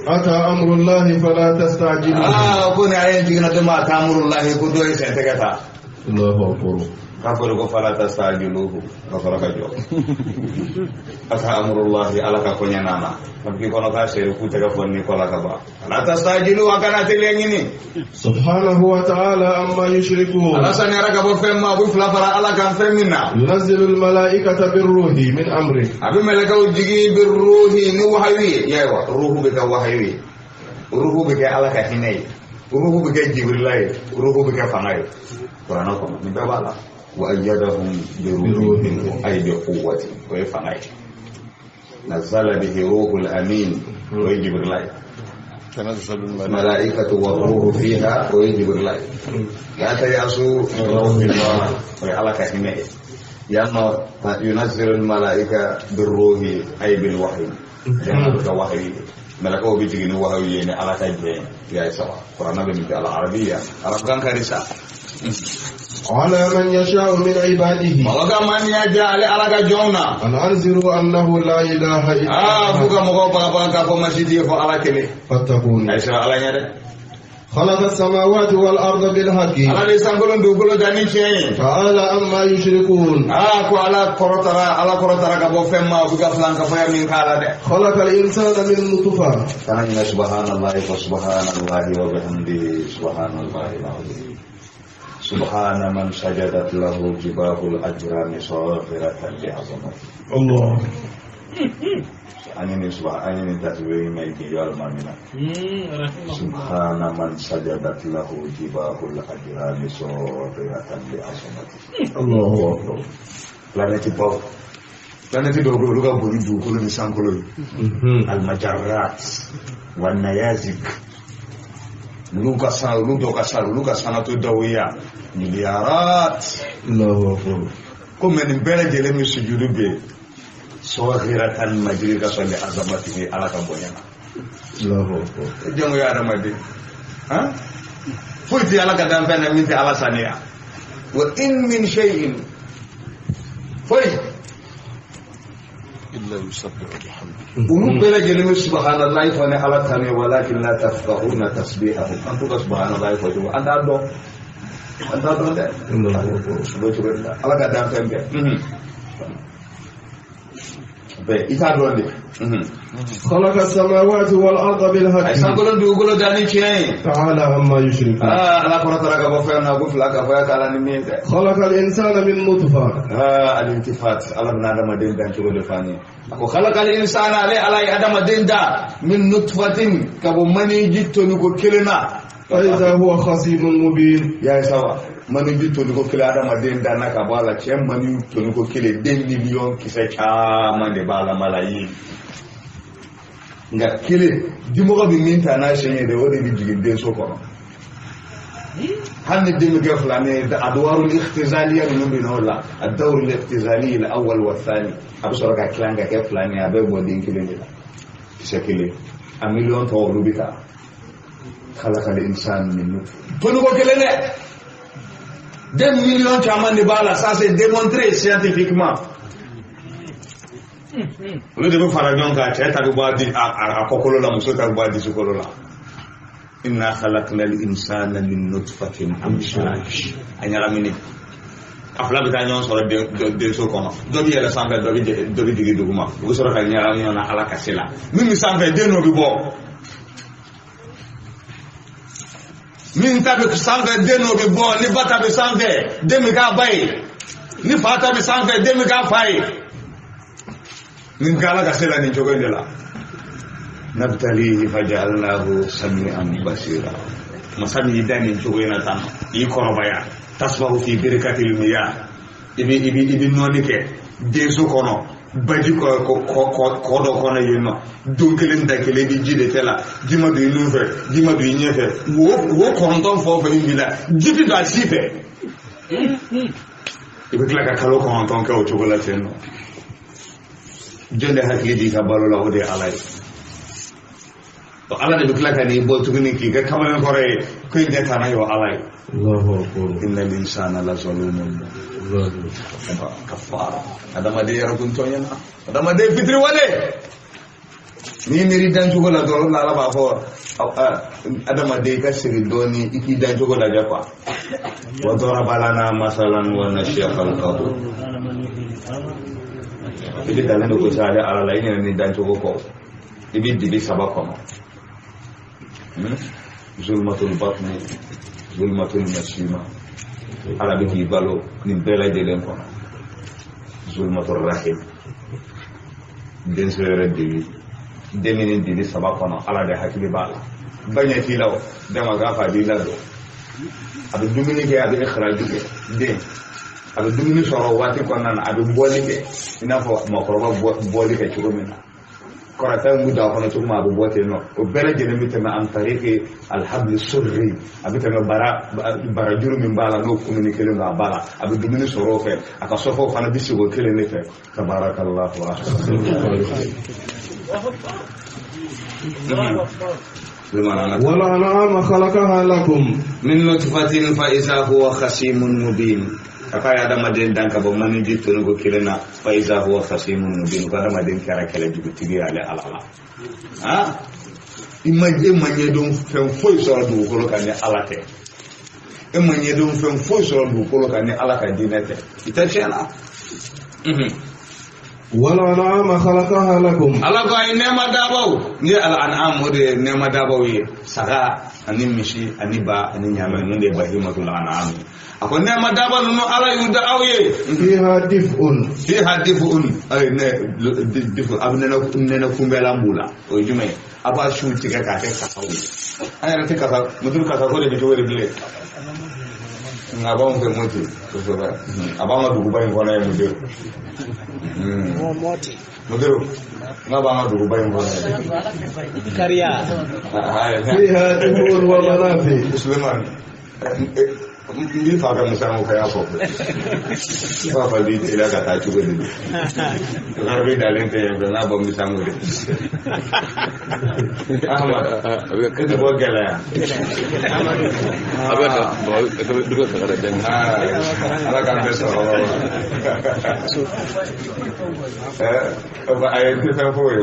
أتى أمر الله فلا تستعجلوا. كنا يجينا دما أمر الله كدوي سنتكتا. الله أكبر. كفر فلا تستعجلوه كفر كجو. أتى أمر الله على كفني نانا. Tapi kalau kasih aku tak pernah nikola kaba. Atas tajilu akan hati yang ini. Subhanahu wa ta'ala amma yushrikun. Alasan yang raga berfirman abu filafara Allah kan firmina. Yunazzilul malaikata birruhi min amri. Abi malaikat uji birruhi ni wahai. Ya wa ruhu bika wahai. Ruhu bika Allah kahinai. Ruhu bika Jibril. Ruhu bika fangai. Quran apa? Minta bala. Wa ayyadahum birruhi ay bi quwwati. Wa fangai. نزل به روح الأمين ويجب الله تنزل الملائكة والروح فيها ويجب الله لا تيأسوا من روح الله وعلى كهنه لأنه ينزل الملائكة بالروح أي بالوحي جمع وحي ملائكة بيجيني وحي يعني على كهنه يا سوا قرآن بالنسبة العربية عرب كان كارثة على من يشاء من عباده. Maka man yaja'al alaka jona. أن أنذروا أنه لا إله إلا الله. Bukan mau apa apa masjid dia for ala kele. فاتقون. Aisyah alanya deh. خلق السماوات والأرض بالحق. Ala disangkulun dugulu dani ceng. تعالى عما يشركون. Aku ala korotara kabo femma buka flan kafaya min kala deh. خلق الإنسان من نطفة. Karena ini subhanallah wa bihamdihi subhanallahil azim. Subhana man sajadat lahu jibahul ajrami sawfiratan li azamah. Allah. Ini tasbih mai dijual mamina. Subhana man sajadat lahu jibahul ajrami sawfiratan li azamah. Allahu Akbar. Planet Pau. Planet itu dulu kan bulu dulu di sangkolo. Al-majarrat wan nayazik. Luka sana tu dawiya miliarat. Allahu Akbar. Comme une belle jele mi sujudu be so ghiratan majrika salli azamatihi ala kabonyana. Allahu Akbar. Jangan ya ada madi. Ha? Fuiti ala kadam bana minti ala sania. Wa in min shay'in illa yusabbihu bihamdihi. Ulu bela jelimi subhanallahi fa ne ala tani walakin la tafqahuna tasbihahum. Antu subhanallahi fa jo anda do de. Ala ka dan tembe. Be ita do de. خلق السماوات والأرض بالحق. Ay sangolon dugolo dani cien. تعالى عما يشركون. Ala korotara ka bo fe na bu fla ka fa kala ni minde. خلق الإنسان من نطفة. Al-intifat ala nadama den dan tugo de fani. Ako khalaqal insana ala adama den da min nutfatin ka bo mani jitto ni ko kelena. فإذا هو خصيم مبين. Ya sawa mani jitto ni ko kele adama den da na ka bala cem mani to ni ko kele den million kise chama de bala malayi. Nga kele dimoga bi minta na shenye de wodi bi jigin den so kono. هل ندم فلاني أدوار الاختزالية من بينهلا الدور الاختزالي الأول والثاني أبو سرقة كلانجا كيف فلاني أبي بودين كلينجلا شكله أمليون تقولوا بك خلق الإنسان من نطفة تنقول كلنا 2 millions كمان نبالا ça c'est démontré scientifiquement le début farajon ka teta du badi a kokolo la muso ta badi su kolola inna khalaqnal insana min nutfatin amshaj anyala mini afla bita nyon soro de so kono do bi yela sambe do bi digi duguma go soro ka nyala nyon na ala kasela mimi sambe de no bi bo min tabe sambe de no bi bo ni bata be sambe de mi ka bay ni fata be sambe de mi ka fay min kala kasela ni jogo ndela nabtalihi faj'alnahu sami'an basira masami dani jogoyna tan yi korobaya tasbahu fi birkatil miyah ibi nonike deso kono baji ko do kono yeno dunkelen dakele bi jide tela jima du nufe jima du nyefe wo konton fo fe mbila jibi da sife ibi klaka kalo konton ka o chogola tenno jonde hakli di ka balola ode alay ala de klaka ni bo tuguni ki ga kamane kore ko inde tan ayo alay Allahu akbar innal insana la zalumun kafara adama de yarakun toyana adama de fitri wale ni miri dan cogo la dɔrɔn la ala b'a fɔ adamaden ka siri dɔɔni i k'i dan cogo lajɛ quoi wa daraba lana masalan wa nasiya khalqahu i bɛ dalen ko sa ale ala la i ɲinɛ ni dan cogo kɔ i bɛ dibi saba kɔnɔ zulmatul batni zulmatul mashima ala bɛ k'i balo nin bɛɛ lajɛlen kɔnɔ zulmatul rahim den so yɛrɛ dibi demini dibi saba kɔnɔ ala de hakili b'a la baɲɛ t'i la o dama k'a fa b'i la don a bɛ dumuni kɛ a bɛ ikhraju kɛ den a bɛ dumuni sɔrɔ waati kɔnɔna na a bɛ bɔli kɛ i n'a fɔ mɔgɔkɔrɔba bɔli kɛ cogo min na kɔrɔta mun da kɔnɔ cogo min a bɛ bɔ ten nɔ o bɛɛ lajɛlen bɛ tɛmɛ an tariki alhabli surri a bɛ tɛmɛ barajuru min b'a la n'o kumuni kelen don a b'a la a bɛ dumuni sɔrɔ o fɛ a ka sɔfɔ fana bɛ sigi o kelen de fɛ tabarakallahu والأنعام خلقها لكم من نطفة فإذا هو خصيم مبين kaka adamaden dan ka bɔ maniji tonu ko kelen na fa iza huwa khasimun mubin ko adamaden kɛra kɛlɛ jugutigi ale ala i ma ɲɛdɔn fɛn foyi sɔrɔ dugukolo kan ni ala tɛ i ma ɲɛdɔn fɛn foyi sɔrɔ dugukolo kan ni ala ka diinɛ tɛ i tɛ tiɲɛ na والأنعام خلقها لكم ala ko ay nema dabaw ni al an'am de nema dabaw ye saga ani misi ani ba ani nyama nun de bahimatul an'am ako nema dabaw no ala yu da awye فيها dif'un ay ne difu abnena nena kumbela mbula o jume aba shu tiga ka te kasaw ay rate kasa mudur kasa ko de to wori bile ngaba on fe moti so ba aba ma dugu bayin ko na mudur mudur ngaba ma dugu bayin ko na kariya فيها دفء ومنافع Suleiman mbi fa ka musa mo kaya ko fa fa bi ila ka ta chugo ni na bi dalen te na ba mi sango de ahmad ke de bo gala aba ka duka ka da dan ala kan beso ba ay te fa fo yo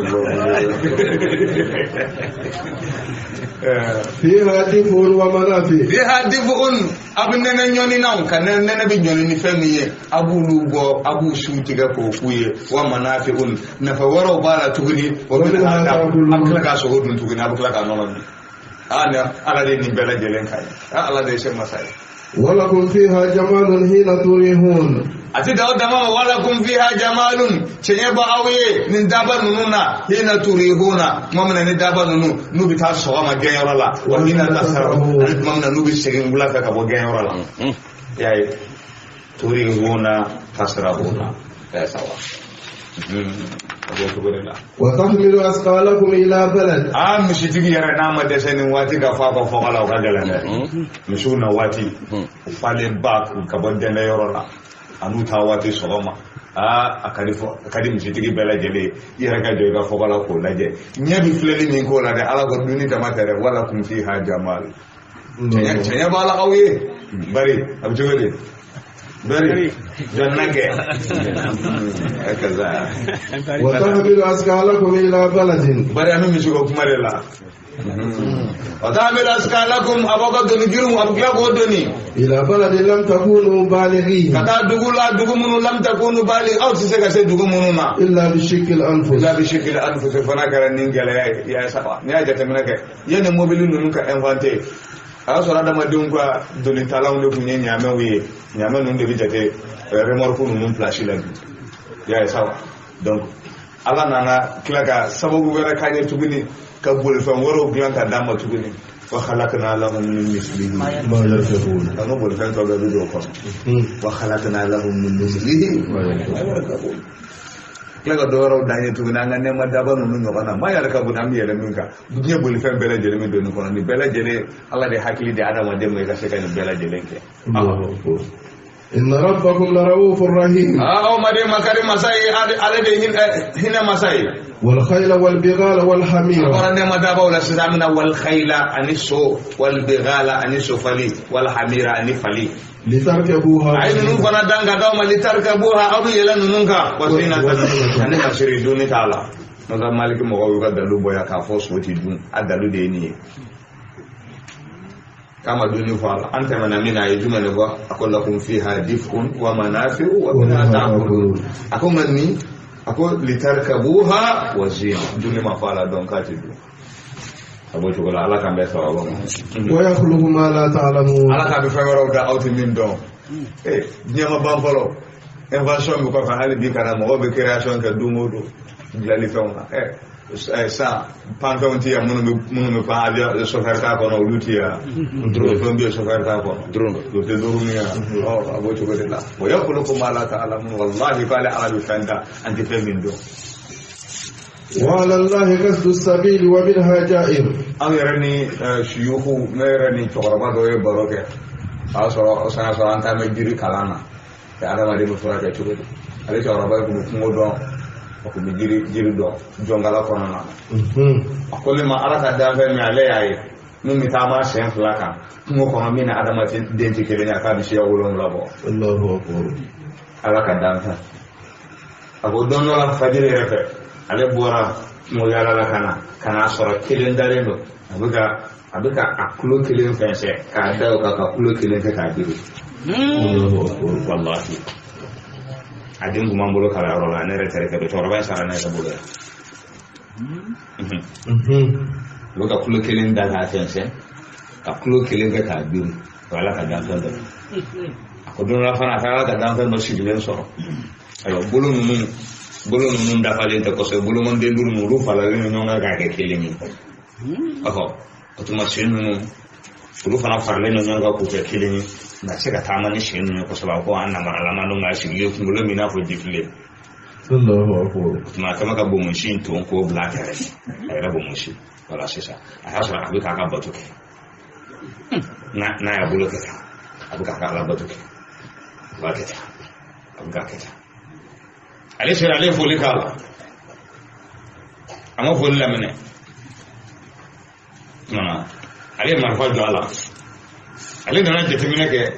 فيها دفء ومنافع fiha dif'un abnena nyoni naw kan nena bi nyoni ni famiye abu lugo abu shutiga ko kuye wa manafi'un na fa waro bala tuguni wa min hada akla ka so hodun tuguni abukla ka nono ana ala de ni bela jelen kai ala de se masai ولكم فيها جمال حين تريحون ati daw dama wala kum fiha jamalun chenye ba awye nin daba nununa hina turihuna mamna ni daba nunu nubi ta so ma genyora la wa hina tasarahu mamna nubi segin gula fa ka bo genyora la yayi turihuna tasarahuna ya sawa وتحمل أثقالكم إلى بلد mishitigi yara na ma deseni wati ga fa ko fala ka galane mishuna wati fale ba ka bon dene yorola anu ta wati sogoma akadi mishitigi bela jele yara ga joga fo bala ko laje nyabi fleli min ko la de ala ko duni da matere wala kum fiha jamal tenya bala awye bari abjogede bari jannake akaza وتحمل أثقالكم إلى بلد bari anu mishugo kumarela وتحمل أثقالكم أبغى دوني جرم أبغى غودوني إلى بلد لم تكونوا بالغين كذا دغول لم تكونوا بالغ أو تسيك سيدغو منونا إلا بشق الأنفس إلا بشكل أنفس فناكر نينجلا يا سبا نياجا تمنك ين موبيل نونكا انفانتي asora da madun kwa doni talaw ne kunye nyame we nyame nun de bijate remorku nun plashi la ya sawa donc ala nana klaka sababu gara kanye tuguni ka bol fa woro glanka dama tuguni wa khalaqna lahum min mislihi ما يركبون kanu bol fa to ga do ko wa khalaqna lahum min mislihi ma yarkabun klaka do raw danye tuguna nga ne ma daba nun no kana ma yarkabun am yele minka bunye bol fa bela jele min do ko ni bela jele ala de hakili de adama de me ka se kan bela jele ke إن ربكم لرؤوف رحيم مدي مكارم مساي على هنا مساي والخيل والبغال والحمير أقرأنا مدابا ولا سلامنا والخيل أنسو والبغال أنسو فلي والحمير أنفلي لتركبوها أي نونكنا دانغا دوما لتركبوها أو يلا نونكا وسينا أنا مسيري دوني تعالى maza maliki mɔgɔw ka dalu bɔ ya k'a fɔ so ti dun a dalu de ye nin ye kama dunni fɔ a la an tɛmɛna min na a ye jumɛn de fɔ a ko lakum fiha dif'un wa manafi'u wa minha ta'kulun a ko nka nin a ko litarkabuha wa zina dunni ma fɔ a la dɔn k'a ti dun a b'o cogo la ala k'an bɛɛ sababu ma wa yakhluqu ma la ta'lamun ala k'a bɛ fɛn wɛrɛw da aw ti min dɔn diɲɛ ma ban fɔlɔ invention bɛ kɔfɛ hali bi kana mɔgɔw bɛ création kɛ don o don dilali fɛnw na sa panfɛnw ti yan minnu bɛ pan avion chauffeur t'a kɔnɔ olu ti yan fɛn bɛ yen chauffeur t'a kɔnɔ o tɛ dɔrɔn min yan a b'o cogo de la wa yakhluqu ma la ta'lamun wallahi k'ale ala bɛ fɛn da an tɛ fɛn min dɔn وعلى الله قصد السبيل ومنها جائر an yɛrɛ ni suyuku ne yɛrɛ ni cɛkɔrɔba dɔ ye baro kɛ a y'a sɔrɔ o san sɔrɔ an taa mɛ jiri kalan na cɛ adamaden bɛ furakɛ cogo di ale cɛkɔrɔba tun bɛ kungo dɔn a tun bɛ jiri dɔn jɔnkala kɔnɔna na a ko ne ma ala ka danfɛn min ale y'a ye min bɛ taa maa siyɛn 2 kan kungo kɔnɔ min na adamaden tɛ kelen ye a k'a bɛ siya 7 bɔ ala ka danfɛn a ko don dɔ la fajiri yɛrɛ fɛ ale bɔra kungo yaala la ka na sɔrɔ kelen dalen don a bɛ ka a kulo kelen fɛnsɛ k'a da o kan ka kulo kelen kɛ k'a biri wallahi a den kun b'an bolo kalanyɔrɔ la ne yɛrɛ terikɛ don cɛkɔrɔba in sara ne yɛrɛ bolo yan a bɛ ka kulo kelen da k'a fɛnsɛ ka kulo kelen kɛ k'a biri o ala ka danfɛn dɔ a ko don dɔ la fana a taara ala ka danfɛn dɔ sigilen sɔrɔ ayiwa bolo ninnu dafalen tɛ kosɛbɛ bolomanden 5 ninnu olu faralen ɲɔgɔn kan k'a kɛ kelen ye o tuma sen ninnu olu fana faralen ɲɔgɔn kan k'u kɛ kelen ye nka se ka taama ni sen ninnu kosɛbɛ a ko an namaralama don k'a sigilen kunkolo min n'a fɔ jifile o tuma a kɛmɛ ka bomosi in ton k'o bila a kɛrɛfɛ a yɛrɛ bomosi wala sisan a y'a sɔrɔ a bɛ k'a ka bato kɛ n'a y'a bolo kɛ tan a bɛ k'a ka ala bato kɛ a b'a kɛ tan a bɛ k'a kɛ tan ale sera ale foli k'a la a ma foli laminɛ ale ye marifa jɔ a la ale nana jateminɛ kɛ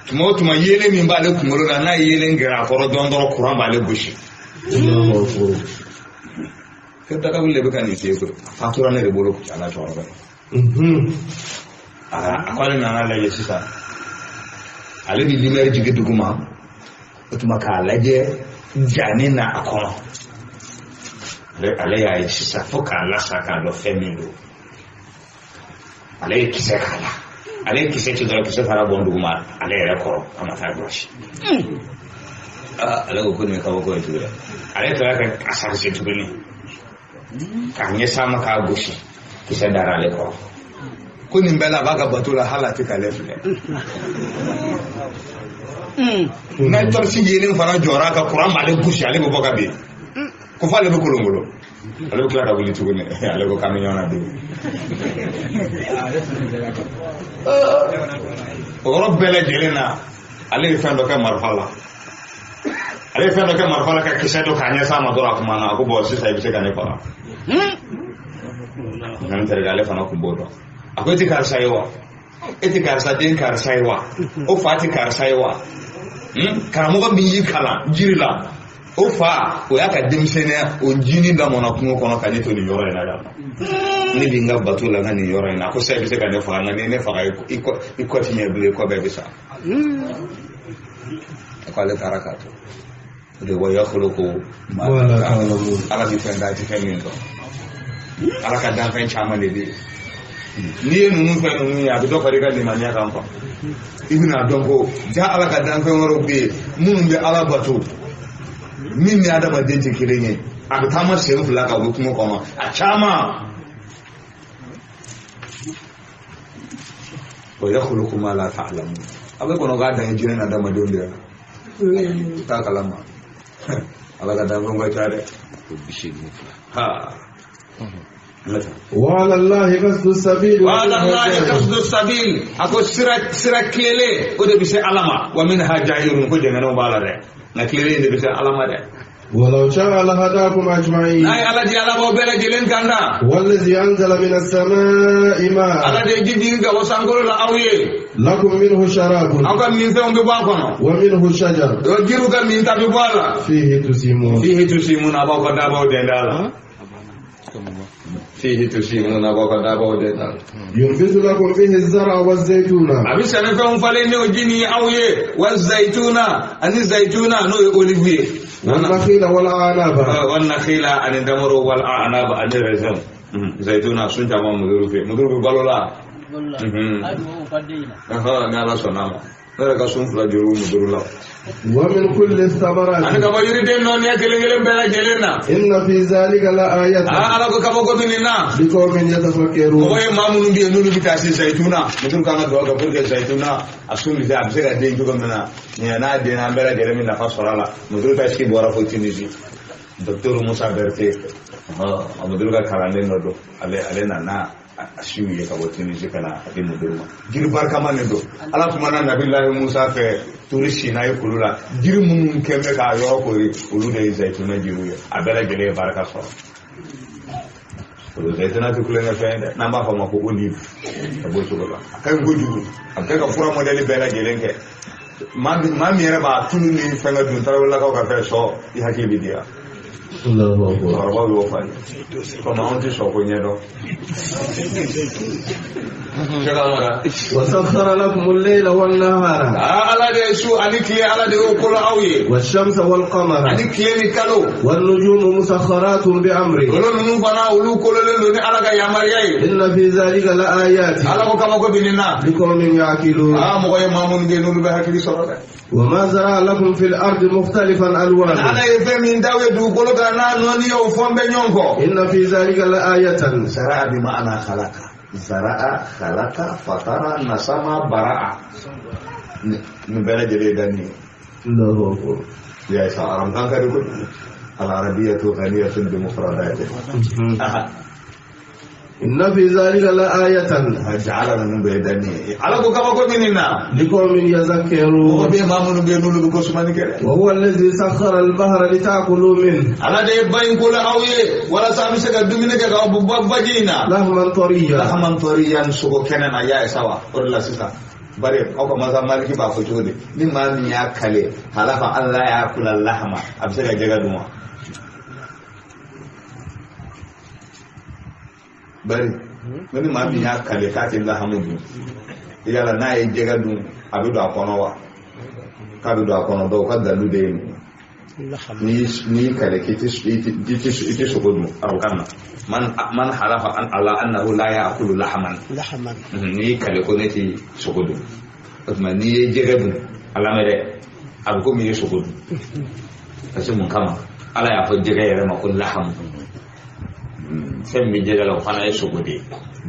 tuma o tuma yeelen min b'ale kunkolo la n'a ye yeelen gɛrɛ a kɔrɔ dɔrɔn kuran b'ale gosi ko dagawuli de bɛ ka nin f'i ye koyi a fatura ne de bolo ala cɛkɔrɔba ye a ko ale nana lajɛ sisan ale ni lumière jigin duguma o tuma k'a lajɛ jani na a kɔnɔ ale y'a ye sisan fo k'a lasa k'a dɔn fɛn min don ale ye kisɛ k'a la ale ye kisɛ ci dɔrɔn kisɛ taara bɔ duguma ale yɛrɛ kɔrɔ a ma taa gɔsi ale ko nin ye kabako ye tuguni ale tora ka asanse tuguni k'a ɲɛsan ma k'a gosi kisɛ dara ale kɔrɔ ko nin bɛɛ la a b'a ka bato la hali a tɛ k'ale filɛ n'a tɔrɔsi yeelen fana jɔra ka kuran b'ale gosi ale bɛ bɔ ka bin ko fɔ ale bɛ kolongolo ale bɛ tila ka wuli tuguni ale ko k'an bɛ ɲɔgɔn na den o yɔrɔ bɛɛ lajɛlen na ale ye fɛn dɔ kɛ marifa la ka kisɛ dɔ k'a ɲɛsan ma dɔrɔn a kuma na a ko bɔn sisan i bɛ se ka ne faga n terikɛ ale fana kun b'o dɔn a ko e tɛ karisa ye wa e tɛ karisa den karisa ye wa o fa tɛ karisa ye wa karamɔgɔ min y'i kalan jiri la o fa o y'a ka denmisɛnniya o jinin da mɔna kungo kɔnɔ ka ne to nin yɔrɔ in na yan ne bɛ n ka bato la n ka nin yɔrɔ in na ko sa i bɛ se ka ne faga nka ni ne faga i kɔ ti ɲɛ bilen kɔ bɛɛ bɛ sa a ko ale taara k'a to o de wa yakhluqu ma ala bɛ fɛn da a tɛ fɛn min dɔn ala ka danfɛn caman de bɛ yen n'i ye ninnu fɛn ninnu ye a bɛ dɔ fara i ka limaniya kan quoi i bɛna dɔn ko ja ala ka danfɛn wɛrɛw bɛ yen minnu bɛ ala bato min ni adamaden tɛ kelen ye a bɛ taama sen 2 kan o bɛ kungo kɔnɔ a caman o yakhluqu ma la ta'lamun a bɛ kɔnɔ k'a dan ye jinɛ na adamadenw de la t'a kalama ala ka danfɛn ka ca dɛ ha وعلى الله قصد السبيل ako sira kilele o de bi se alama wa minha jahirun ko jengana bala de na kilele de bi se alama de ولو شاء لهداكم أجمعين ay ala di alama bela jelen kanda والذي أنزل من السماء ماء ala de jibi ga wasangolo la awye لكم منه شراب aka min fe on be ba kono ومنه شجر o jiru ga min ta be bala فيه تسيمون aba ko da ba de ndala fihi tusimuna wa qad abawdata ينبت لكم به الزرع والزيتون abi sanafa fale ne ojini awye wa zaituna ani zaituna no olivier والنخيل والأعناب wan nakhila ani damaro wal a'nab ani raisin zaituna sun jama mudurufe balola ngala sonama daga sun fula juru mudurula ومن كل الثمرات ani kaba yuride non ya kelengelen bela gelena إن في ذلك لآية ala ko kaba ko binina لقوم يتفكرون oye mamunu bi nunu bi tasi zaituna mutum kama do ga burge zaituna asumi da absega de jugo mena ni na de na bela gelemi na fasorala mudur ta ski bora fo tinisi docteur Musa Berté mudur ga kalande nodo ale na ashiwi ya kabo tinisi kana adi mudurma gir barka mane do ala kuma na nabillahi Musa fe turishi na yikulula gir mun kembe ka yo ko ulu de zaituna jiruya abela gele barka so zaituna to kule na fende na ba fa mako olive abo to ba kan goju akai ka fura modeli bela gelenke ma mi era ba tunu ni fanga dun tarawla ka fe so i hakili dia الله أكبر araba yo fa ko ma on ti so ko nyedo وسخر لكم الليل والنهار ala de su aniki ala de ko la awye والشمس والقمر aniki ni kalo والنجوم مسخرات بأمره wala nunu bana ulu ko le ni ala ga yamariya إن في ذلك لآيات ala ko kama ko binina لقوم يعقلون mo ko mamun ge nunu be hakili so da وما زرع لكم في الأرض مختلفا ألوانه ana efe min dawe du ko ga na noni yo fombe nyonko إن في ذلك لآية zara'a bi ma'ana khalaqa zara'a khalaqa fatara nasama bara'a ni bela jere dani الله أكبر ya isa aram kan kadi ko al arabiyatu ghaniyatun bi mufradatiha إن في ذلك لآية ja'ala min baydani ala ko kama ko minina لقوم ko يذكرون be mamunu be nulu ko sumani kere وهو الذي سخر البحر لتأكلوا منه ala de bayin ko la awye wala sami sega dumine ga bajina لحما طريا lahman tariyan sugo kenana ya isawa orla sisa bare ko maza maliki ba ko jode ni ma mi ya kale halafa Allah ya kula lahma absega jega duma bari mani ma mi ya kale ka tin lahmu du yala na ye jega dum abidu akono wa ka bidu akono do ka dalu de ni kale kiti sugodu arukana man halafa an ala annahu la ya'kulu lahman ni kale ko neti sugodu kuma ni jegadu ala mere abuko mi sugodu kasi mun kama ala ya fa jega yare ma kun laham sem mi jega la fana e sugodi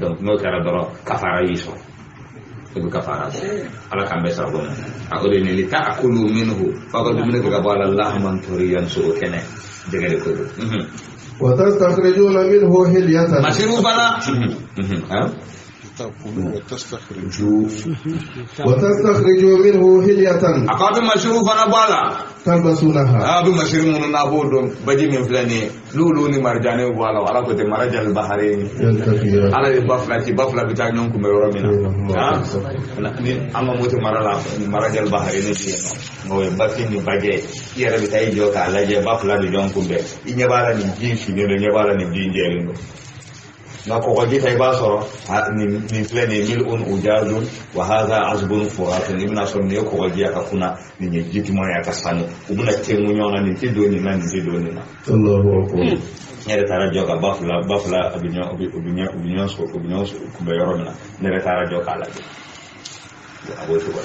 donc no kara doro kafara yiso ibu kafara ala kambe sargon akode ni li ta'kulu minhu faqad min ka bala lahman turiyan su kene jega ko وتستخرجون منه هلية masiru bana ha وتستخرجوا منه هلية akabe masiru bana bala تلبسونها abi masiru mun na bodo baji min flani lulu ni marjane wala wala ko te marajal bahrain ينتفيان ala de bafla bita nyon ko me woro mina ni amma moto marala marajal bahrain ni no e batin ni baje yere bita yi joka ala je bafla de jon kumbe inye bala ni jinsi ni le nyebala ni jinjeli no na ko ko jita ba so ni flani mil un ujazun wa hadha azbun furatun ibn asun ne ko wajiya ka kuna ni ne jiti mo ya ka sanu ubuna temu nyona ni tidoni na ni tidoni na الله أكبر nere tara joka bafla obinyon so kumbe yorona nere tara joka la aboto ba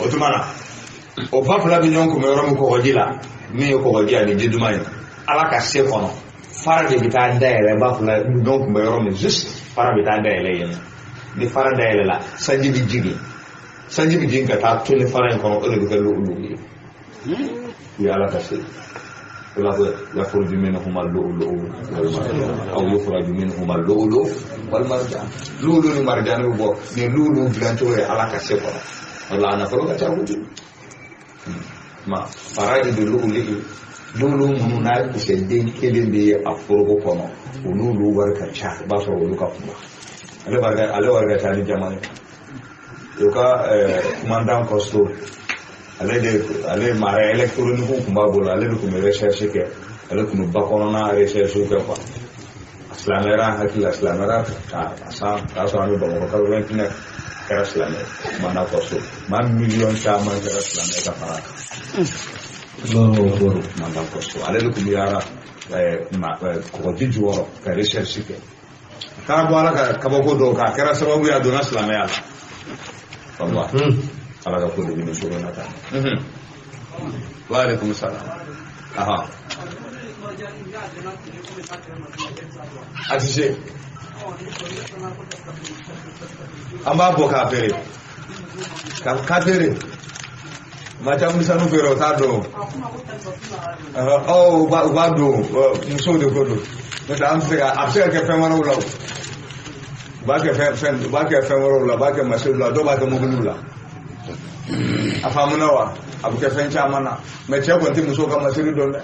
otumana o bafla binyon kumbe yoromo ko wajila mi ko wajia ni jidumai ala ka se kono fara de bita ndaele bafla binyon kumbe yoromo juste fara bita ndaele yen ni fara ndaele la sanji bi jinga ta tuni fara en kono ole bi lu ya ala ka se يخرج منهما اللؤلؤ والمرجان أو يخرج منهما اللؤلؤ والمرجان لؤلؤ والمرجان هو لؤلؤ بلانتوه على كسيفا والله أنا فرق أتعود ما فرائد اللؤلؤ مننا كسيدين كدين دي أفرق كنا ولؤلؤ ورك شاك باسو ولؤلؤ كفما على ورك ثاني جمال يوكا كماندان كوستو ale mara électronique ko mbabolo ale ko me recherche ke ale ko bakona na recherche ke quoi silamɛra hakilila silamɛra ka san k'a sɔrɔ an bɛ Bamakɔ kalo 29 kɛra silamɛ mana kɔsɔ maa miliyɔn caman kɛra silamɛ ka fara kan mana kɔsɔ ale de tun bɛ yaala kɔgɔji jukɔrɔ ka recherche kɛ a taara bɔ ala ka kabako dɔw kan a kɛra sababu ye a donna silamɛya la wallahi ala ka ko de bɛ nin cogo in na tan wa alaikum salam a ti se an b'a bɔ k'a feere k'a feere maa caman misɛnninw feere o t'a dɔn u b'a don musow de ko don n'o tɛ an tɛ se ka a bɛ se ka kɛ fɛn wɛrɛw la o u b'a kɛ fɛn wɛrɛw la u b'a kɛ masiriw la dɔw b'a kɛ mobiliw la a faamuna wa a bɛ kɛ fɛn caman na mɛ cɛ kɔni tɛ muso ka masiri dɔn dɛ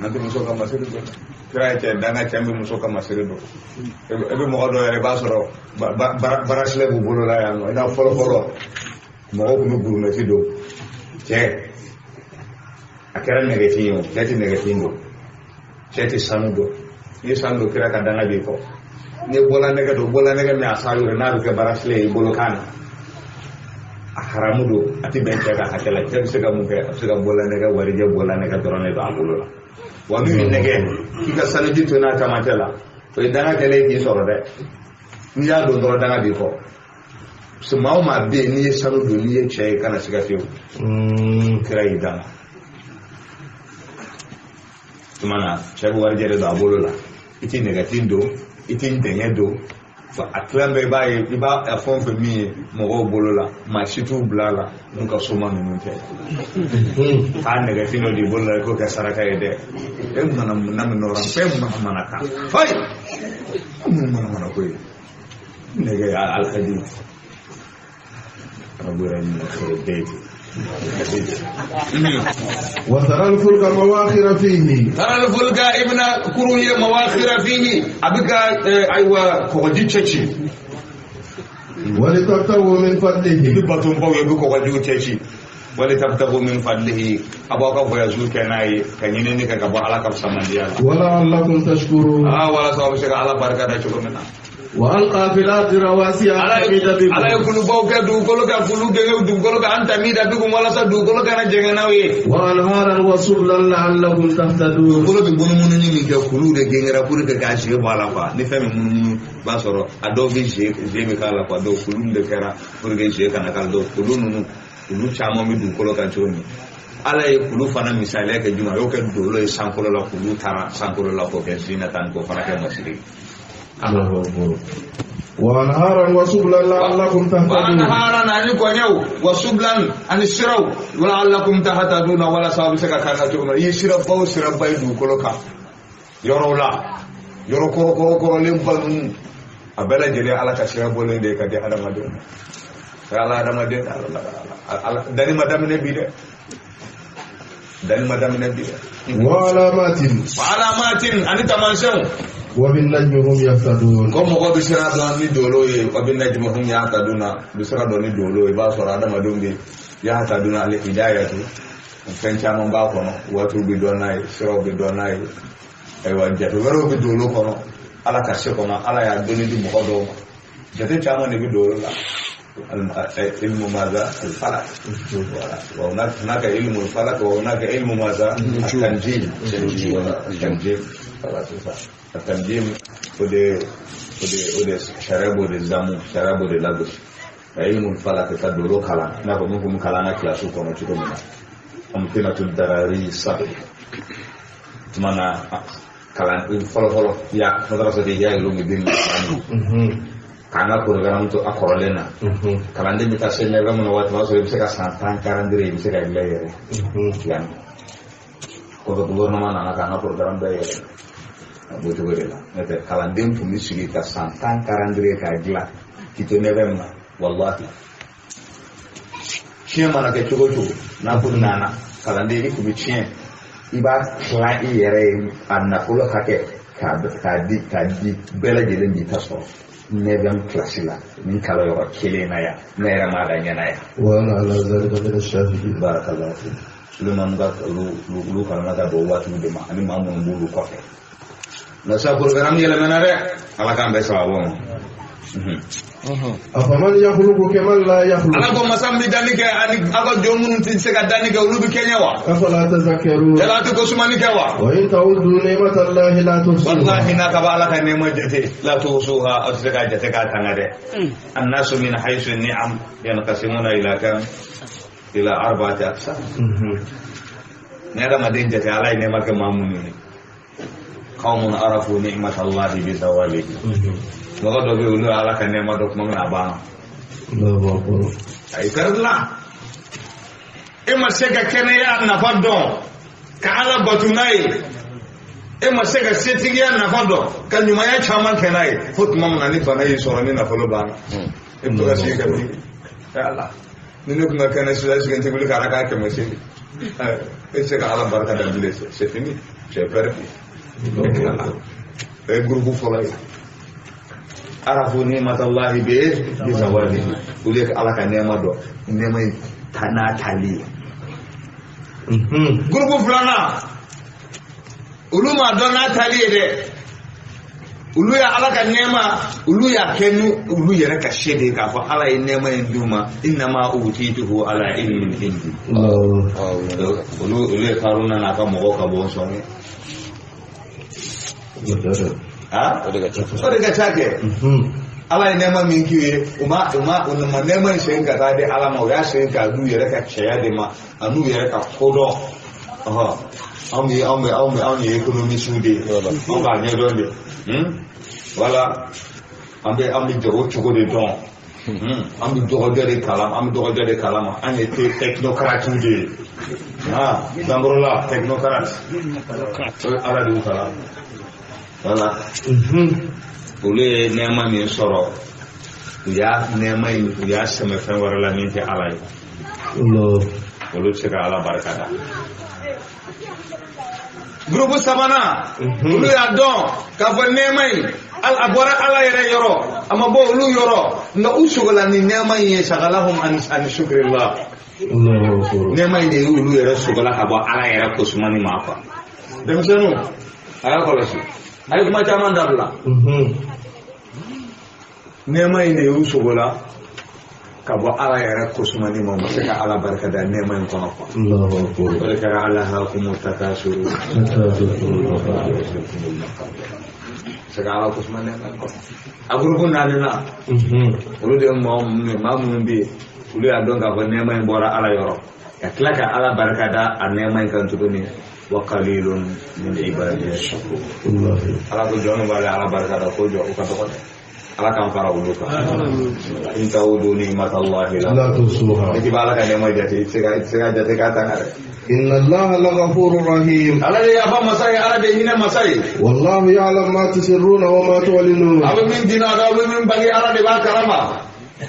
an tɛ muso ka masiri dɔn dɛ kira ye cɛ danga cɛ bɛ muso ka masiri dɔn e bɛ mɔgɔ dɔ yɛrɛ i b'a sɔrɔ barasile b'u bolo la yan nɔ i n'a fɔlɔ mɔgɔw tun bɛ burumɛti don cɛ a kɛra nɛgɛfin ye o cɛ tɛ nɛgɛfin don cɛ tɛ sanu don n'i ye sanu don kira ka danga b'i kɔ n'i ye bɔla nɛgɛ don bɔla nɛgɛ min a sa yɔrɔ n'a bɛ kɛ barasile ye i bolo kan na a haramu don a tɛ bɛn cɛ ka hakɛ la cɛ bɛ se ka mun kɛ a bɛ se ka bɔla nɛgɛ warijɛ bɔla nɛgɛ dɔrɔn de don a bolo la wa n'u ye nɛgɛ k'i ka saniji to n'a camancɛ la o ye danga kɛlen k'i sɔrɔ dɛ n'i y'a don dɔrɔn danga b'i kɔ parce que maa o maa bɛ yen n'i ye sanu don n'i ye cɛ ye kana siga fiyewu kira y'i danga tuma na cɛ bɛ warijɛ de don a bolo la i tɛ nɛgɛtin don i tɛ dɛngɛ don a tilan bɛɛ i b'a ye i b'a fɛn o fɛn min ye mɔgɔw bolo la maa si t'u bila a la n'u ka soma ninnu tɛ k'a nɛgɛtin dɔ d'i bolo la i k'o kɛ saraka ye dɛ e mana min nɔrɔ fɛn mana kan fayi mun mana ko ye nɛgɛ alhadi rabura min khairu bayti وترى الفلك مواخر فيه ترى الفلك ابن كروه مواخر فيه أبيك أيوة كوجي تشي ولتبتغوا من فضله بتوم باو يبي كوجي تشي ولتبتغوا من فضله أبوك فيزول كناي كنيني كعبوا على كم سمنديا ولعلكم تشكرون ولا سوى بشكل على بركة شكرنا وألقى في الأرض رواسي على يكون بوكا دوكولو كفلو جنو دوكولو كأنت ميدا بيكم ولا سدوكولو كنا جناوي وأنهارا وسبلا لعلكم تهتدون دوكولو بيبونو مني ميكا كلو ده جنرا كلو ده كاشي بالا فا نفهم منو باسورو أدو بيجي ميكالا فا دو كلو ده كرا كلو جي كنا كال دو كلو نو كلو شامو مي دوكولو كانشوني ala ye kulu fana misaliya kɛ juma y'o kɛ dolo ye sankolo la kulu taara sankolo la k'o kɛ zina tan k'o fana kɛ masiri وأنهارا وسبلا لعلكم تهتدون وأنهارا أني كونيو وسبلا أني سرو ولعلكم تهتدون ولا سبب سكا كان تقول يسرب باو سرب بايدو كلوكا يرولا يرو كورو كورو لمبانو أبلا جري على كسر بولين ده كده هذا ما دون على هذا ما دون دني ما دام نبي ده دني ما دام نبي وعلامات أني تمانسون وبالنجم هم يهتدون comme ko bisira don ni dolo ye وبالنجم هم يهتدون bisira don ni dolo e ba so ra dama don bi يهتدون al hidayatu fen chama ba ko no watu bi don nay siro bi don nay e wa jatu wero bi dolo ko no ala ka se ko no ala ya doni di mo do jate chama ne bi dolo la ilmu madha al falak wa hunaka ilmu al falak wa hunaka ilmu madha al tanjim tanjim التنجيم ودي شرابو دي زامو شرابو دي لاغوس علم الفلك تدولو كلام نako mungu kalana kiasu kwa mchuko mna amkina tudarari sabi tumana kalan folo ya madrasa de ya lungi din kana program to akorolena kalande mita senya gamu na watu waso bisa ka santan karandire bisa ka ilere yan ko gouvernement na kana program da yere boto gorela nete kalandem fumi sigi ka santan karandire ka gla kito nevema wallahi chien mana ke chogo na punana kalandiri fumi chien iba kla yere anna kulo kake ka di bela jelen di taso nevem klasila min kala yo kele na ya nera ma da nyana ya wala ala zalika min ash-shahidin barakallahu fi suleman ga lu kana ga do watu de ma ani mamun bulu kofe na sa program yele menare ala kan be sawon afaman yakhluqu kama la yakhluqu ala ko masambi danike ani aga jomun tin se ga danike ulubi kenya wa afala tazakkarun yala to ko sumani ke wa wa in ta'uddu ni'matallahi la tuhsuha wallahi na ka ba ala kan ne majete la tuhsuha azga jate ka tangade annasu min haythu ni'am yanqasimuna ila kam ila arba'ati aqsam ne da madin jate ala ne maka mamuni qaumun arafu ni'matallahi bi zawalihi mɔgɔ dɔ bɛ yen olu ala ka nɛɛma dɔ kuma min a banna ayi kɛrɛfɛla e ma se ka kɛnɛya nafa dɔn ka ala batu n'a ye e ma se ka setigiya nafa dɔn ka ɲumanya caman kɛ n'a ye fo tuma min na ni bana y'i sɔrɔ ni nafolo banna e bɛ to ka sigi ka wuli ala ni ne tun ka kɛnɛ sisan sigi n tɛ wuli k'ala k'a kɛmɛ segi e tɛ se ka ala barika da bilen c'est fini c'est perdu e ye gurupu fɔlɔ ye arafu ni'matallahi bi zawalihi ule ala ka nema do nema tana tali grupu fulana uluma dona tali de ulu ya ala ka nema ulu ya kenu ulu yere ka shede ka fa ala ye nema induma inma utituhu ala ilmin indi ulu karuna na ka mo ka bon so o de ka take ala ye nema min kiwe uma nema sen ka ta de ala ma o ya sen ka du yere ka caya de ma anu yere ka kodo an ye economy sude an ba ne don de wala an be jogo cogo de don an be dɔgɔjɔ de kalama an ye technocrate de dangorola technocrate ala de kala wala olu ye nɛɛma min sɔrɔ u y'a nɛɛma in u y'a sɛmɛ fɛn wɛrɛ la min tɛ ala ye olu tɛ se ka ala barika da groupe sabanan olu y'a dɔn k'a fɔ nɛɛma in a bɔra ala yɛrɛ yɔrɔ a ma bɔ olu yɔrɔ nka u sogola ni nɛɛma in ye sagalahum ani shukrila nɛɛma in de ye olu yɛrɛ sogola ka bɔ ala yɛrɛ kosumani ma quoi denmisɛnninw a y'a kɔlɔsi a ye kuma caman dabila nɛɛma in de y'u sogola ka bɔ ala yɛrɛ kosumani ma ma se ka ala barika da nɛɛma in kɔnɔ quoi o de kɛra alhakumu takasuru se ka ala kosumani nɛɛma in kɔnɔ a gurupu naani na olu de maa minnu bɛ yen olu y'a dɔn k'a fɔ nɛɛma in bɔra ala yɔrɔ ka tila ka ala barika da a nɛɛma in kan tuguni وقليل من عبادي الشكور ala ko jɔn b'ale ala barika da ko jɔ u ka dɔgɔ dɛ ala k'an fara olu kan in ta'udu ni'matallahi la tuhsuha i b'a ala ka nɛɛma jate i tɛ se ka jate k'a tanga dɛ inna allaha laghafurur rahim ala de y'a fɔ masa ye ala de hinɛ masa ye wallahu ya'lamu ma tusirruna wa ma tu'linun a bɛ min dina a bɛ min bange ala de b'a kalama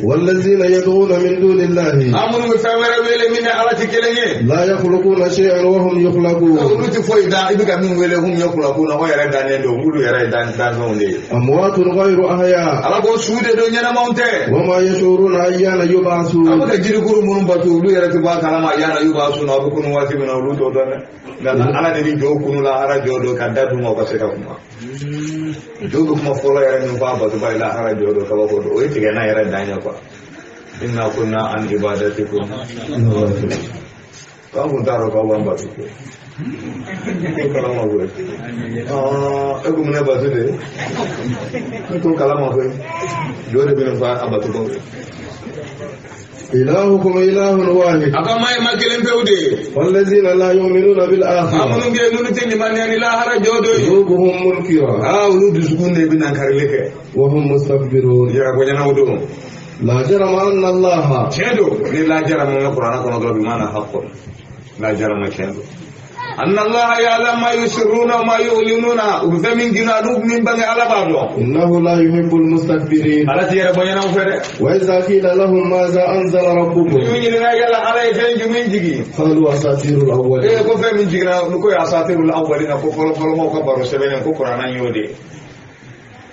والذين يدعون من دون الله amunu be fɛn wɛrɛ wele min ni ala tɛ kelen ye لا يخلقون شيئا وهم يخلقون olu tɛ foyi da i bɛ ka min wele hum yakulakuna o yɛrɛ dannen don olu yɛrɛ ye danfɛnw de ye أموات غير أحياء ala ko su de don ɲɛnamaw tɛ وما يشعرون أيان a يبعثون bɛ ka jirikuru minnu bato olu yɛrɛ tɛ bɔ a kalama yana yubasu na a bɛ kunu waati min na olu t'o dɔn dɛ nka ala de bɛ jɔ kunu la ala jɔ don ka da d'u ma u ka se ka kuma jɔ bɛ kuma fɔlɔ yɛrɛ min fɔ a batoba ye la ala jɔ don kabako don o ye tigɛ n'a yɛrɛ dan ye quoi inna kunna an ibadatikum k'an kun t'a dɔn k'aw b'an bato ko kalama koyi e kun ne bato de ne t'o kalama koyi jɔ de bɛ nin fɔ a bato ko إلهكم إله واحد aka mai makelen pewde والذين لا يؤمنون بالآخرة amunu nge nunu tini manyani la hara jodo قلوبهم منكرة ulu dusukunde bina karileke وهم مستكبرون ya ko nyana wudo لا جرم أن الله chedo ni la jara mo qur'ana kono do bi mana haqqo la jara mo chedo anna allah ya'lam ma yusirruna wa ma yu'linuna uzamin dinadu min bani ala bado إنه لا يحب المستكبرين ala tiyara banyana fere وإذا قيل لهم ماذا أنزل ربكم yuni na yalla ala fenju min jigi قالوا أساطير الأولين ko fe min jigi na ko ya asatirul awwalina ko folo mo ko baro sebenen ko qur'ana yode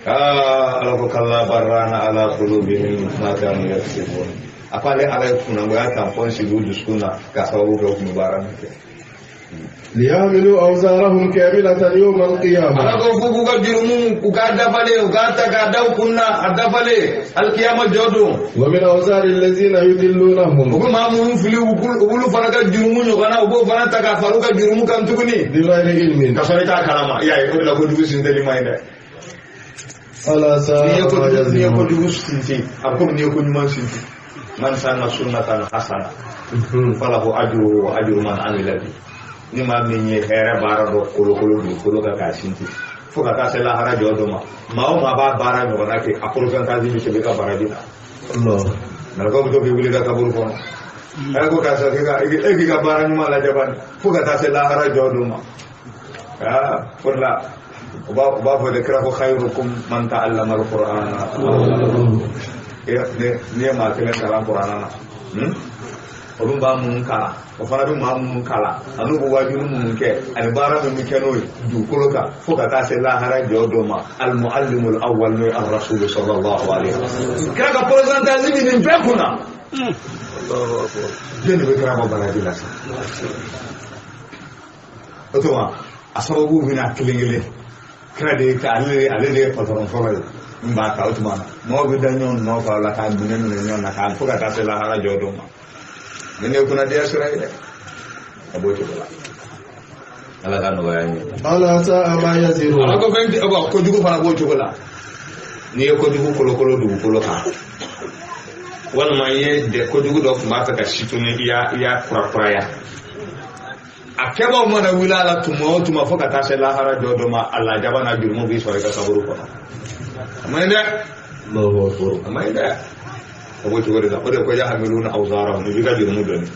ala ko kalla barrana ala qulubihim ma kanu yaksubun apale ala kuna ngoya tampon si dudu skuna ka sababu ko mubaraka ليحملوا أوزارهم كاملة يوم القيامة. أنا أقول لك جرمون وكادفلي وكاتكادو كنا أدفلي القيامة جودو. ومن أوزار الذين يضلونهم. وكل ما هم في وكل فرق جرمون وكنا وكل فرق تكافروك جرمون كم تكوني. بغير علم. كسرت كلامه يا يقول لك كل شيء سندلي ما يدا. ألا سأ. نيكو دروس سنتي. أقول نيكو نمان سنتي. من سان سنة حسنة. فله أجر وأجر من عمل به. ni ma minye here bara do kolo ka kasinti fuka ka sela hara jodo ma o ma ba bara no na ke akolo kan ka di se ka bara dina Allah na ko do bi ka kabul ko ay ko ka sa ke ka bara ni ma la jaban fuka ka sela hara jodo ma fulla ba fo de kra ko khairukum man ta'allama al-qur'ana ne ma kala al-qur'ana olum ba mun kala o fana be ma mun kala anu ko wajuru mun ke al bara mun ke no du koloka foka ta se la hara jodo ma al muallim al awwal no ar rasul sallallahu alaihi wasallam kaga presenta zibi min bekuna Allahu akbar jeni be kara bara dila sa otoma asababu bina kilingile kra de ka ale de patron fora mba ka otoma mo be danyon no ka la ka bunen nyon na ka foka ta se la hara jodo ma nene kuna dia Israel aboto bala ala kan no yani ala sa ama yaziru ala ko benti aba ko jugo fana boto bala ni ko jugo kolo du kolo ka wal maye de ko jugo do mata ka shituni ya kuraya akeba mo na wilala tuma foka ta se la hara jodo ma alla jabana jurmo bi sore ka saburu ko amanda Allahu akbar amanda aboto wala ko de ko ya hamiluna awzara ni biga jurmo do ni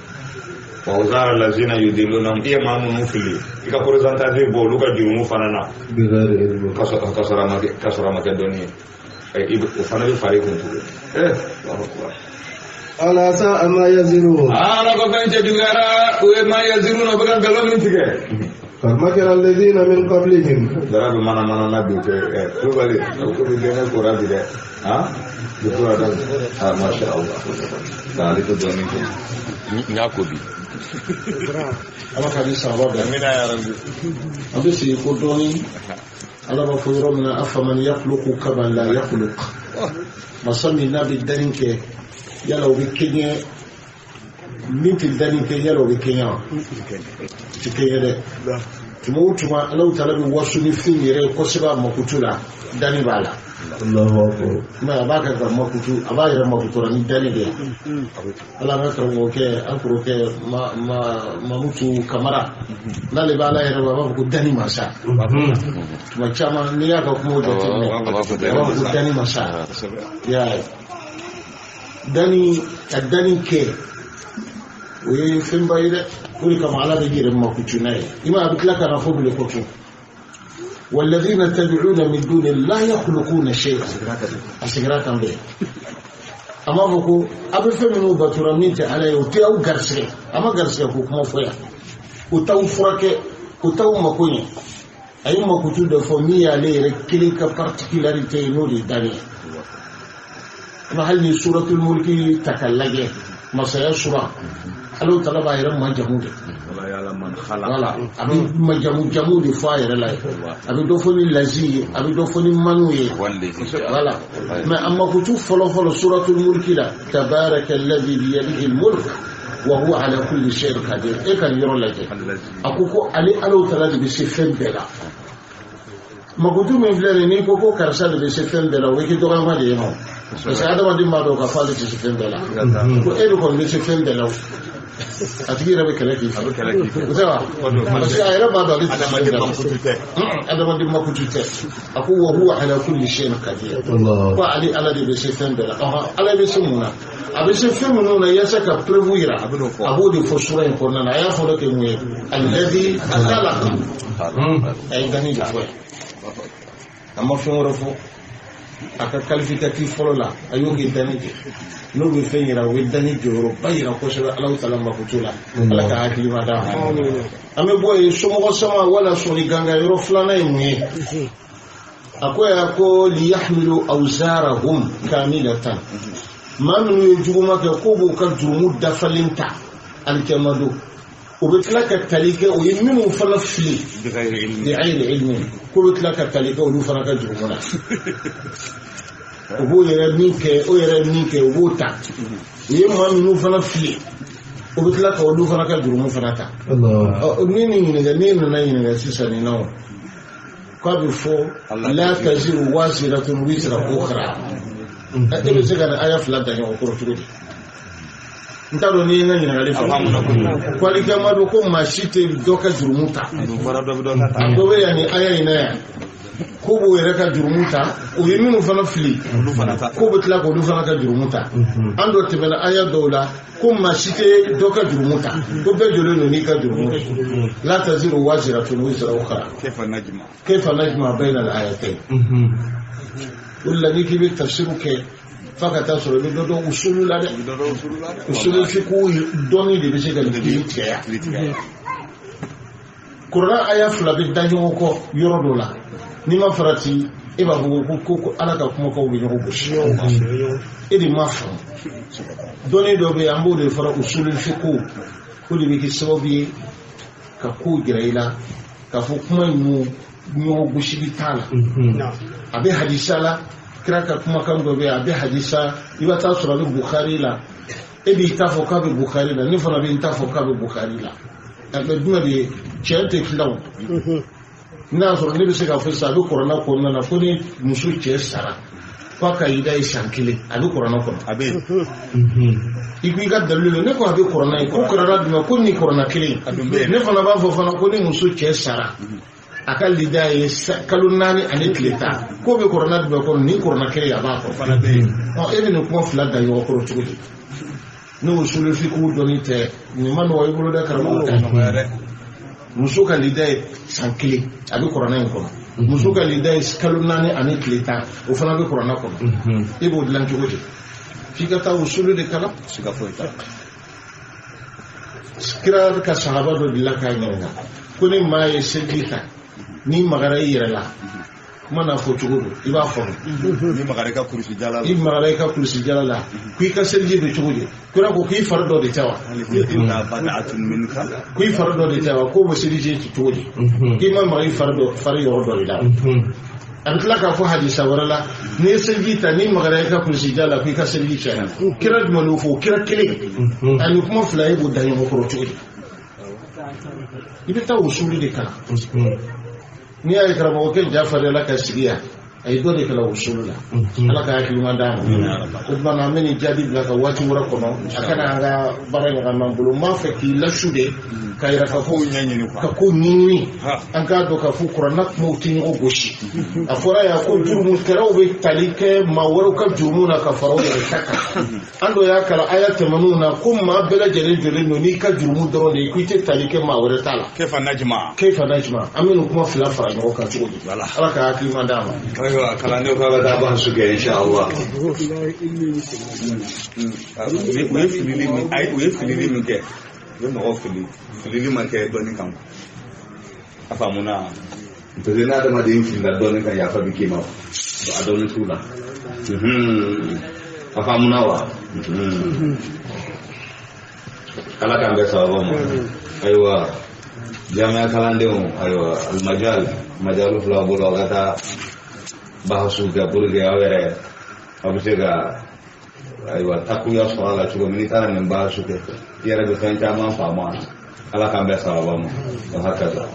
wa awzara allazina yudilluna iya mamun fili ika presenta de bo luka jurmo fanana bigari ilmu kasara ma doni ibu fana bi fare ko to Allahu akbar ala sa ama yaziru ala ko bente dugara we ma yaziruna bagan galo min tige فالمكر الذين من قبلهم darabu mana nabi ke ko bali ko bi dena ko rabi de ha itu ada masya Allah dari itu doni ko nyakobi ala ka di sahabat amina ya rabbi abisi ko doni ala ba fo yoro mina afa man yakhluqu kama la yakhluq masami nabi darinke yala ubi kenye minti darinke yala ubi kenya tikeye de tuma Allah taala bi wasu ni fin yere ko siba makutula dani bala Allahu akbar ma abaka ka makutu abaya makutura ni dani de Allah na tro ke akuro ke ma mutu kamara nale bala yere ba ku dani masa tuma chama ni ya ka kuma da tinne ba ku dani masa ya dani ke we fin bayire kuri kama ala da girin makutunai ima abitlaka na fobi lekoto walladhina tad'una min duni la yakhluquna shay'an asigratan be amma bako abu feminu batura minta ala yote au garse amma garse ko kuma foya utaw furake utaw makunye ayi makutu da fomiya le rekili ka particularité no di dani mahalli suratul mulki takallage masaya sura Allah ta'ala ba yaran majamu de wala ya la man khala wala abi majamu de fa yara la abi do foni lazi abi do foni manuye wala ma amma kutu folo suratul mulk la tabarakalladhi bi yadihi almulk wa huwa ala kulli shay'in qadir e kan yoro laje akuko ali Allah ta'ala de sifen bela makutu me vlere ni koko karsa de sifen bela we ki do ga ma de mo parce que adama dimma do ka fali sifen bela ko e do ko ni sifen bela atigi rabe kalaki sawa parce que ayra ba do adama dimma kutute aku wa huwa ala kulli shay'in qadir Allah wa ali ala de sifen bela ala be sumuna abe sifen mununa ya saka prevuira abu de fosura ko na ya fo ke mu alladhi khalaqa ay gani de fo amma fi ngorofo aka qualificatif folo la ayogi danije no be fenyira we danije ro bayira ko se Allah taala makutula ala ka hakili ma da ame boy somo sama wala soni ganga ro flana yimuye akoya ko li yahmilu awzarahum kamilatan man yujuma ka ko bo ka jumu dafalinta alkamadu وبتلاك التليكة ويمنوا فلا فلي بغير علم كبتلاك التليكة ولو فلا كجرمنا وبو يرمينك وبو تا يما منو فلا فلي وبتلاك ولو فلا كجرمنا فلا تا الله نيني سيساني نو قبل فو لا تزر وازرة وزر أخرى أتبع سكان آية فلا تجمع وكرة ntaro ni na nyina lefa kwali kama do ko mashite doka jurumuta adobe yani aya ina ya kubu wereka jurumuta uyiminu fana fili kubu tla ko fana ka jurumuta ando tebela aya dola ko mashite doka jurumuta ko be jole no ni ka jurumuta la taziru waziratun wizra ukhra kayfa najma bayna al-ayatayn والذي كبير تفسيرك فقط أصله بدو أصول لا أصول في كوي دوني دي بيجي كان كليتيا كورونا آية فلا بدأ يوكو يوردولا نما فراتي إبا هو كوكو أنا كم كوكو بيجو بوش إدي ما فهم دوني دوبي أمبو دي فرا أصول في كو كل بيجي سببي ككو جريلا كفوكما نيو بوشي بيتالا أبي حديثالا kiraka kuma kan gobe a bi hadisa iba ta sura bi bukhari la e bi ta fo ka bi bukhari la ni fana bi ta fo ka bi bukhari la ta be duma bi chente filaw na so ne bi se ka fo sa bi corona ko na ko ni musu che sara kwa ka ida isankile abi corona ko abe ibi ga dalilo ne ko abi corona ko corona duma ko ni corona kile ne fana ba fo fana ko ni musu che sara akal lidaye kalunani anitleta ko be corona be ko ni corona kire ya ba ko fana be o ebe no ko fla da yo ko tuji no usulu fi ku donite ni man wa yugo da karamo ta musuka lidaye sankili abi corona ko musuka lidaye kalunani anitleta o fana be corona ko ibo dilan tuji fika ta usulu de kala siga fo ta skira ka sahaba do dilaka nyanga kuni ma ye sedita ni magara yira la mana fo chugudu iba fo ni magara ka kursi jala la magara ka kursi jala la kui ka serji do chugudu kura ko kui fardo de tawa inna bada'atun minka kui fardo de tawa ko bo serji ci chugudu ki ma mari fardo fari yordo ila an kala ka fo hadisa warala ne serji ta ni magara ka kursi jala kui ka serji chana kira dum fo kira kile an kuma fulay bo daño ko chugudu ibe ta usuli de kala ni ay karamo ke jafare la ka sigiya ay do de kala usulula ala ka yakil mandama ko bana meni jadi la ka wati wura ko no akana nga baranga kan mambulo ma fe ki la shude kay ra ka ko nyanyi ni ka ko nini an ka do ka fu qur'an mo tin o goshi afora ya ko jurmu karaw be talike ma waru ka jurmuna ka faro ya taka ando ya kala ayat manuna kuma bela jere jere no ni ka jurmu doro ne ku te talike ma waru tala kayfa najma aminu kuma fila fara no ka tugo ala ka yakil mandama kala ne ka da ba su ga insha Allah we filili min ke yo no filili man ke do ni kan afamuna to na da madin fila do ni kan ya fa bikima do adoni tula afamuna wa kala kan ga sawo mo aywa jami'a kalande mo aywa al majalu fla bolo gata bahasu ga burge awere abusega aywa takuya swala chugo militara men bahasu ke yara be fanta ma fama ala kan be sawa mo hakaza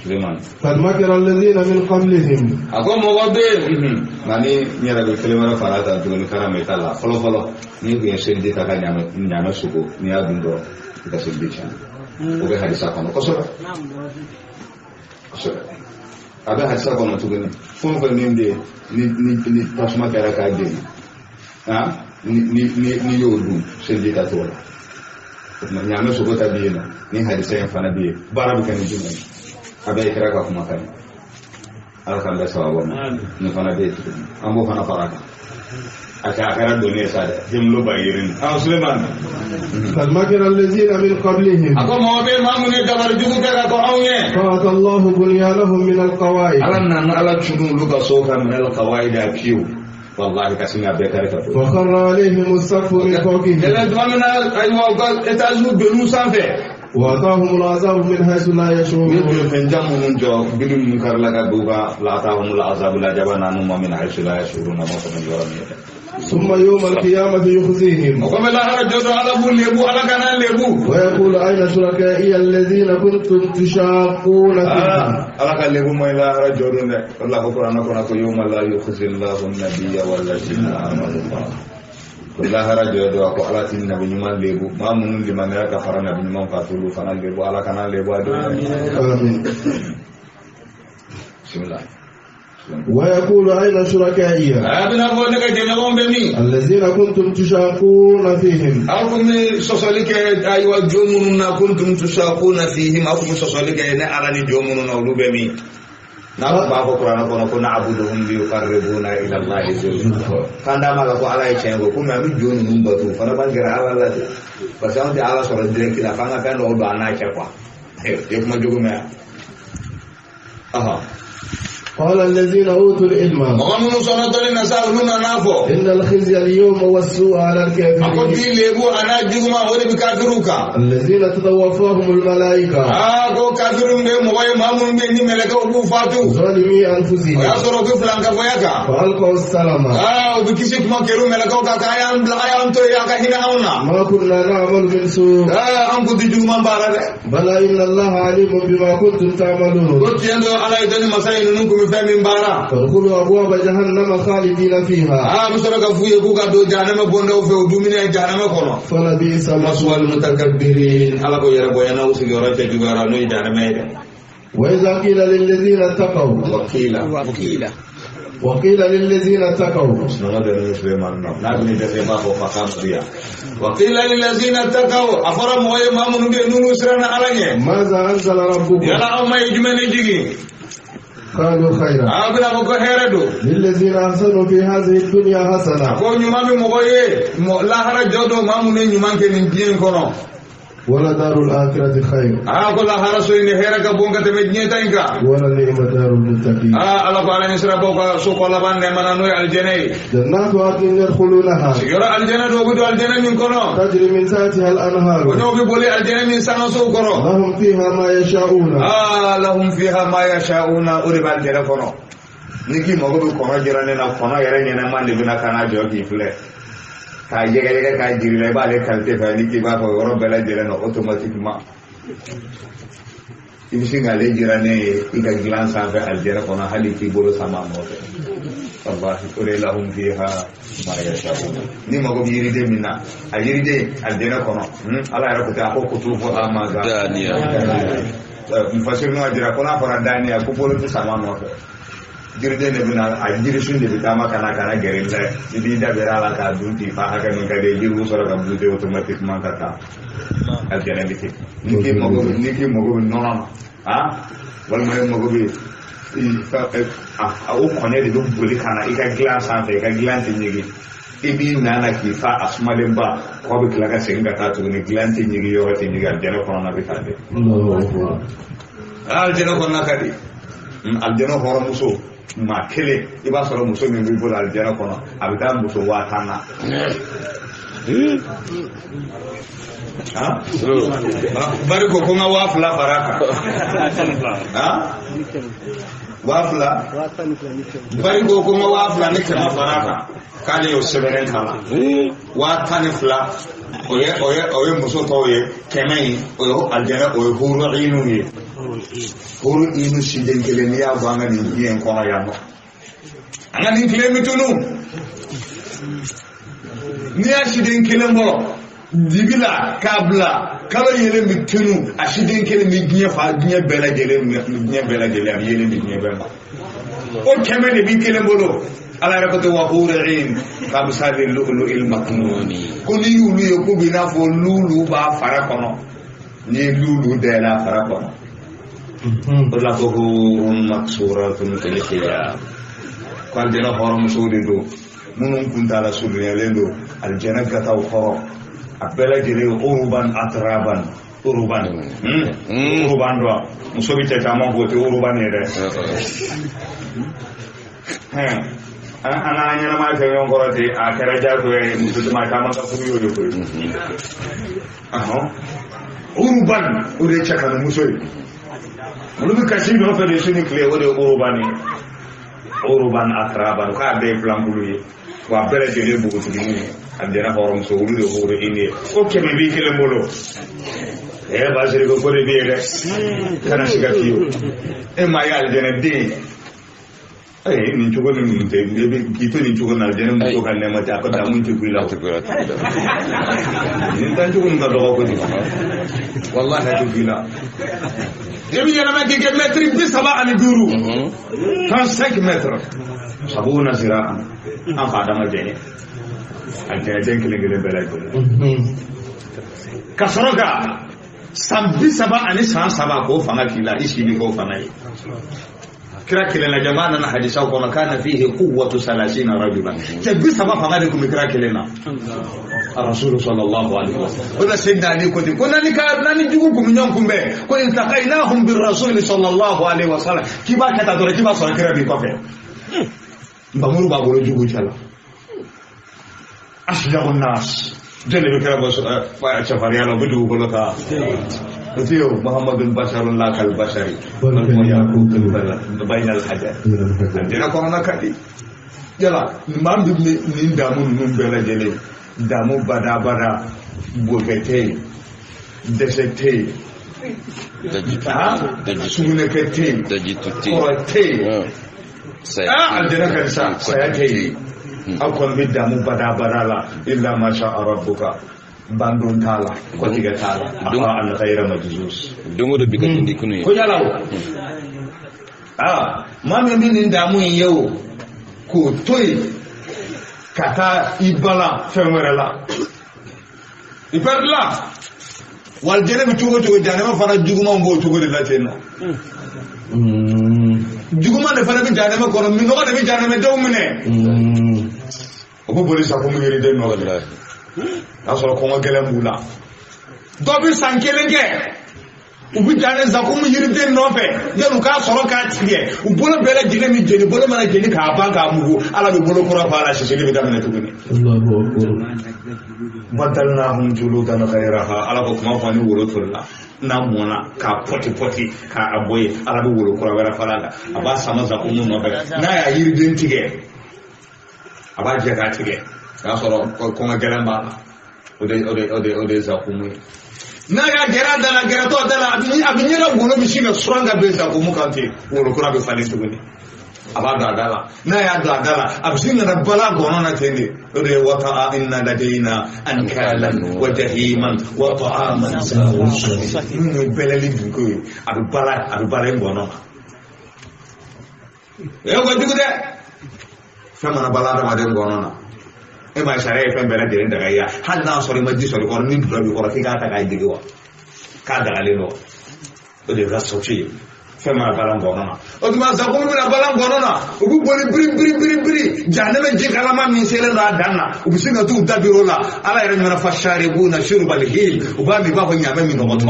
Suleiman فالمكر الذين من قبلهم ako mo gobe mani nyara be kelemara farata dun karame tala folo ni be sendi ta nyama sugo ni adundo kita sendi chan obe hadisa kono kosora ada hadisa kono tugene fon ko ninde ni tasma kara ka de ni yodu sendi ta tola nyama sugo ta biena ni hadisa en fana biye barabu kan jinna abe kira ka kuma kan ala kan da sawa ni fana be ambo fana faraka aka akara dole sa jimlo bayirin Suleiman فالمكر الذين من قبلهم ako mo be mamune dabar jugu kara ko awne فأتى الله بنيانهم من القواعد alanna ala chunu luka soka min al qawaid akiu wallahi kasinga be kare ka to وخر عليهم السقف من فوقهم ela dwamina aywa ga etazu belu sanfe وأتاهم العذاب من حيث لا min يشعرون min jamun jo bilul munkar laga duga la atahum al azab la jabana numa min haythu la yashuruna ma fa min jaramiyata ثم يوم القيامة يخزيهم ko be la hara jodo ala bu lebu ala kana lebu ويقول أين شركائي الذين كنتم تشاقون فيهم ala ka lebu moy la hara jodo ne allah ko qur'an ko yawma la yukhzillahu an-nabiyya wal ladina amanu la hara jodo ko ala tin nabi nyuman lebu ma mun liman ya ka fara nabi nyuman fatulu fana lebu ala kana lebu ado آمين bismillah ويقول أين شركائي abina ko ne ka jena gombe mi الذين كنتم تشاقون فيهم akum sosolike aywa jomunun na kuntum tushaquna fihim akum sosolike ne ala ni jomunun na ulube mi na ba ko qur'an ko na'buduhum bi yuqarribuna ila allahi zulfa kanda ma ko ala ichengo kuma mi jomunun batu fana bangira ala la parce que ala soro direct la fanga kan do ana chekwa e kuma jogume aha قال الذين أوتوا العلم مغمون صنطل نسالون نافو إن الخزي اليوم والسوء على الكافرين أقول دي ليبو أنا جيغما هو بكافروكا الذين تتوفاهم الملائكة ko kafirun de mo way mamun de ni melaka bu fatu ظالمي أنفسهم ya soro ko flanka foyaka فألقوا السلام bu kisik ma keru melaka ka kayan ayam to ya ka hina hauna ما كنا نعمل من سوء an ko di juma bara de بلى إن الله عليم بما كنتم تعملون ko tiendo ala idani masay nun ko mi fami bara فادخلوا أبواب جهنم خالدين فيها bu soro ka fuye ku ka do janama bondo fe dumine janama kono فلبئس مثوى maswal mutakabbirin ala ko yere boyana usi yoro te jugara no janama de وإذا قيل للذين اتقوا wakila وقيل للذين اتقوا وقيل للذين اتقوا أفرم وإمام نونو سرنا عليه ماذا أنزل ربكم يلا أما يجمعني جيجي قالوا خيرا أقول أبوك هيردو للذين أحسنوا في هذه الدنيا حسنة أقول نيمامي مغوية لا حرج جودو مامو نيمان كنين جين كونو ولدار الآخرة خير أقول لا حرج سوين هيرك بونك تمجين تاينكا ولنعم دار المتقين الله قال نسرا بوكا سوق لبان نمانا نوي الجنة جنات عدن يدخلونها يرى الجنة دوغدو الجنة من كونو تجري من تحتها الأنهار ونوغي بولي الجنة من سنة سوق كونو لهم فيها ما يشاءون لهم فيها ما يشاءون أريبا الجنة كونو niki mogo bi kono jirane na kono yere nyena mande bina kana jogi fle ka yega ka jirile ba le kalte fa niki ba ko ro bela jere no automatiquement ibisinga le jirane iga glance ave aljera kono hali ki bolo sama mo wallahi ore lahum fiha ma yashaun ni mogo bi yiride minna a yiride aljera kono ala yara ko ta ko kutufu amaga daniya mfasir no ajira kono fara daniya ko bolo sama mo jirde ne bina a jiri sun de bitama kana gerilla idi da berala ka dunti fa haka min kade jiru soro ka bude automatiquement kata aljana niki mogo non ha wal mogo bi o kone de do boli kana ika glace ante ika glante nyigi ibi nana ki fa asmalemba ko be klaga senga ta to ni glante nyigi yo te nyigi aljana kono na bitade aljana kono na kadi aljana horo muso ma kele i b'a sɔrɔ muso min b'i bolo alijana kɔnɔ a bɛ taa muso 50 na bari ko ko n ka 2000 fara kan 2000 bari ko ko n ka 2000 ni 100 fara kan k'ale y'o sɛbɛnlen kala 112 o ye muso tɔw ye 100 in o ye alijana o ye huru inu ye huru inu siden kelen n'i y'a bɔ an ka nin diɲɛ kɔnɔ yan nɔ an ka nin tile min tunu n'i y'a siden kelen bɔ dibi la k'a bila kalo yelen bi tunu a siden kelen bi diɲɛ fa diɲɛ bɛɛ lajɛlen a bɛ yelen bi diɲɛ bɛɛ ma o 100 de b'i kelen bolo ala yɛrɛ ko ten wa hur'in k'a bɛ sa de lu'lu'il maknun ko n'i y'ulu ye k'u bɛ i n'a fɔ lulu b'a fara kɔnɔ n'i ye lulu dayɛlɛ a fara kɔnɔ o la ko hurun maksuratun fil khiyam ko aljana hɔrɔmusow de don minnu kuntala surunyanen don aljana gataw kɔrɔ a bɛɛ lajɛlen uruban atraban uruban don muso bɛ cɛ caman fɔ o tɛ uruban ye dɛ ana nyana ma fe yon korate a kara ja ko e mutu ma ta ma ka fu yo ko urban ure chaka na musoy mulu ka shi no fa de shini kle wode urban akraban ka be plan bulu wa bere de le bugu tudini andena horom so wulu hore ine o kebe bi kele molo ba jere ko ko de bi re kana shiga fiyo e ma ya aljana de ni chugo ni te be kito ni chugo na aljana mu to kan ne ma ta ko da mun chugo la ni tan chugo nga do ko ni wallahi chugo la debi yana ma ke metri bi saba ani duru 35 metres sabuna ziraan an fada ma jene aljana den kele gele bela ko kasoroga sambi saba ani saba ko fanga kila ishi ni ko fanga yi kira kile na jamaa na hadisa ko kana fihi quwwatu 30 rajulan sabbi saba fanga de ko kira kile na rasul sallallahu alaihi wasallam wala sayyidina ali ko nani ka nani jugu ko minyon kumbe ko intaqainahum bir rasul sallallahu alaihi wasallam kiba kata dore kiba so kira bi ko fe bamuru ba bolo jugu chala ashja'un nas jelle be kira bo fa chafariya lo budu ko ka Tio Muhammadun Basharun lakal bashari wal yaqutul bainal hajar dina ko na kadi yala mam bi ni damu nun bela jele damu bada bogete desete sugune kete dajituti orate dina kan sa sayate akon bi damu bada la illa ma sha rabbuka bandon tala ko tiga tala amma an khayra majzus dongo do bigati ndi kunu ko yalawo mami min ndamu yewo ko toy kata ibala femwerela iperla wal jene bi tugo jane ma fara juguma mbo tugo de la tenna juguma de fara bi jane ma ko mi no de bi jane ma daw mine ko police ko mi yiri de no wallahi asoro ko ngela mbula dobi sankelenge ubi jane zakumu yiride nofe yenu ka soro ka tige ubolo bele jine mi jeni bolo mana jeni ka banka mugo ala be bolo kora fara shishili be tamne tuguni Allahu akbar badalnahum juludan ghayraha ala ko kuma fani woro tolla namona ka poti ka aboye ala be woro kora wera fara aba sama zakumu nofe na ya yiride tige aba je ka tige ka soro ko ngela mba ode zakumu na ya gera to dala abinyera golo bishina suranga beza kumukante woro kura be fale tuguni abada dala na ya dala absinna rabbala gono na tende ode wata inna ladaina ankalan wa jahiman wa ta'aman ni belali ko abala gono ko digude fama na balada ma den gono na e ma sare e fembere de daga ya hal na sori ma di sori ko ni dula bi ko ra ka ta ga digi wa ka daga le no o de rasochi fema balan gono o duma za ko mi na balan gono na o bu boli biri jahannama me je kala ma min sele na danna o bisinga tu dabiro la ala ere na fasharibuna shurbal hil o ba mi ba ko nyame mi no to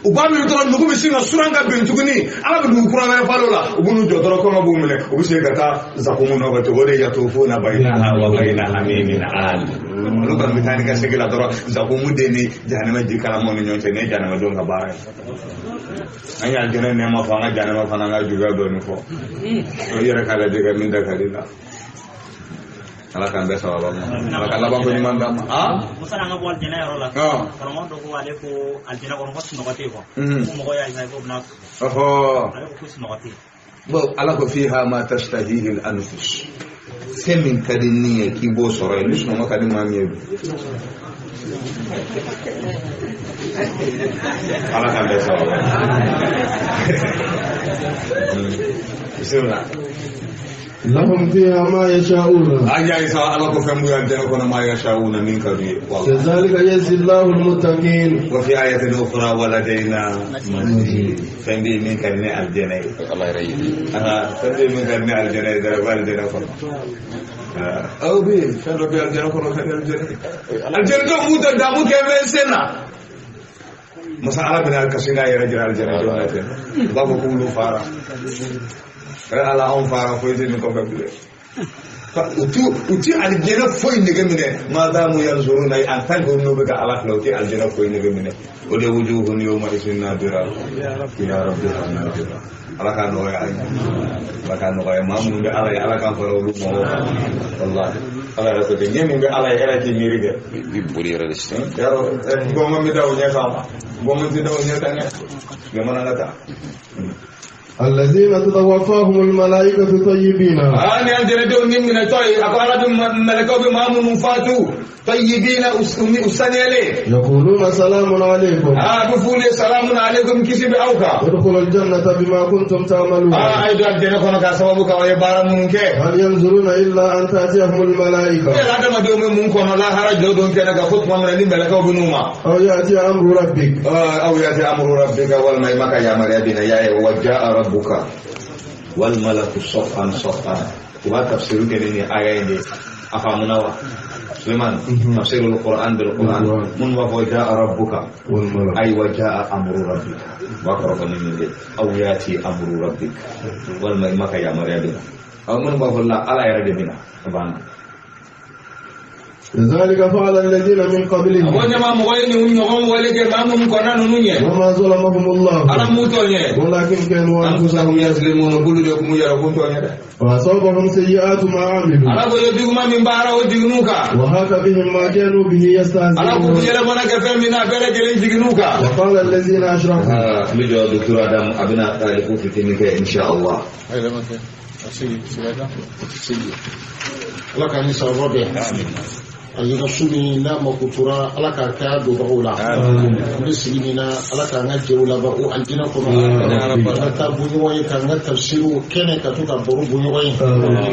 o ba mi to no ko bisinga suranga bentuguni ala bi ku ra falola o bu no jodoro ko no bu mele o bisinga ta za ko no ba to wode yatufuna bainaha wa baina hamimin al no ba mi tani ka segela doro za ko mu de ni jahannama je kala mo no nyonte ne jahannama do nga bare anya jana ne ma fanga jana ma fanga ga juga do ni fo to yere kala de ga min da kalila ala kan be sawaba ala kala ba ko ni manda ma musana nga bol jana yaro la ko mo do ko wale ko aljana ko ko no ko mo ko ya isa ko na ala ko no ko bo ala ko fiha ma tashtahihi al anfus semin kadiniye ki bo soro ni no ma kadin ma miye ala kan be sawaba bismillah لهم فيها ما يشاءون أجا إسا الله كفهم ينتهكون ما يشاءون من كبير كذلك يجزي الله المتقين وفي آية أخرى ولدينا مزيد فندي من كرني الجنة الله يريد فندي من كرني الجنة دربا الجنة فرما أو بي فندي الجنة فرما كرني الجنة الجنة موتا دامو كمين سنة مسألة بنا الكسينا يرجع الجنة جوانا بابو كولو فارا ala on fara ko yidi ko fabule uti aljana foyi nege mine ma da mu yanzuruna an tan ko no bega ala lawti aljana foyi nege mine o de wujuhun yawma isinna bira ya rabbi nadira ala ka no ya mamu be ala ka faro lu mo wallahi ala ra ko de nyemi be ala era ti miri de bi buri ra de yaro gonga mi daw nya sama gonga mi daw nya tanga be manana ta الذين تتوفاهم الملائكة طيبين أنا عندنا دون من الطيب أقول ملكوا بمام فاتوا طيبين أستني عليه يقولون سلام عليكم بفول سلام عليكم كسب أوكا ادخلوا الجنة بما كنتم تعملون أيضا الجنة كنا كسبوك ويبارا منك هل ينظرون إلا أن تأتيهم الملائكة لا ما دوم منك لا حرج دون كنا كفوت ما من ملكوا بنوما أو يأتي أمر ربك والملائكة يا مريم يا وجاء ربك والملك صفا صفا وما تفسير كلمة آية أفهمنا سليمان تفسير القرآن بالقرآن من وجاء ربك أي وجاء أمر ربك وقرب من ذلك أو يأتي أمر ربك والملائكة يا مريم أو من وقال على يرد بنا سبحانه ذلك فعل الذين من قبلهم وما ظلمهم الله ولكن كانوا أنفسهم يظلمون وأصابهم سيئات ما عملوا وهاك بهم ما كانوا به يستهزئون وقال الذين أشركوا لجوا دكتور آدم أبناء تاريخ في تلك إن شاء الله Allah ka ni sababu ayyuka suni na makutura Allah ka ka do baula bisini na Allah ka ngaje ula ba o aljina ko na ta bunyo waye ka na tafsiru kene ka tuka boru bunyo waye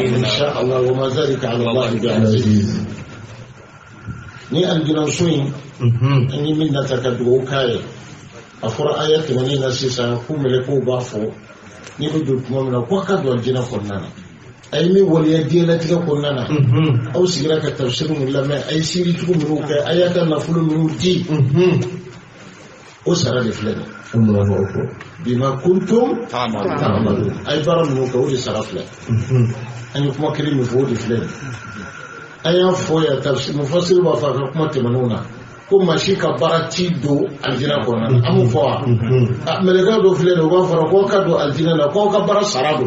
insha Allah wa ma zalika ala Allah bi aziz ni aljina suni ni min na ta ka do kai afura ayati wani na sisa ku mele ko ba fo ni ko do kuma na ko ka do aljina ko nana ay mi waliya diela tiga konnana aw sigira ka tafsiru min lamma ay siri tugu minu ka ayata na fulu minu di o sara de flene Allahu akbar bima kuntum ta'malun ay baram minu ka o di sara flene ay kuma kiri mi fo di flene ay fo ya tafsir mufassir wa fa kuma temanuna ko mashi ka barati do aljina konna amu fo melega do flene o ba fara ko ka do aljina na ko ka bara sarado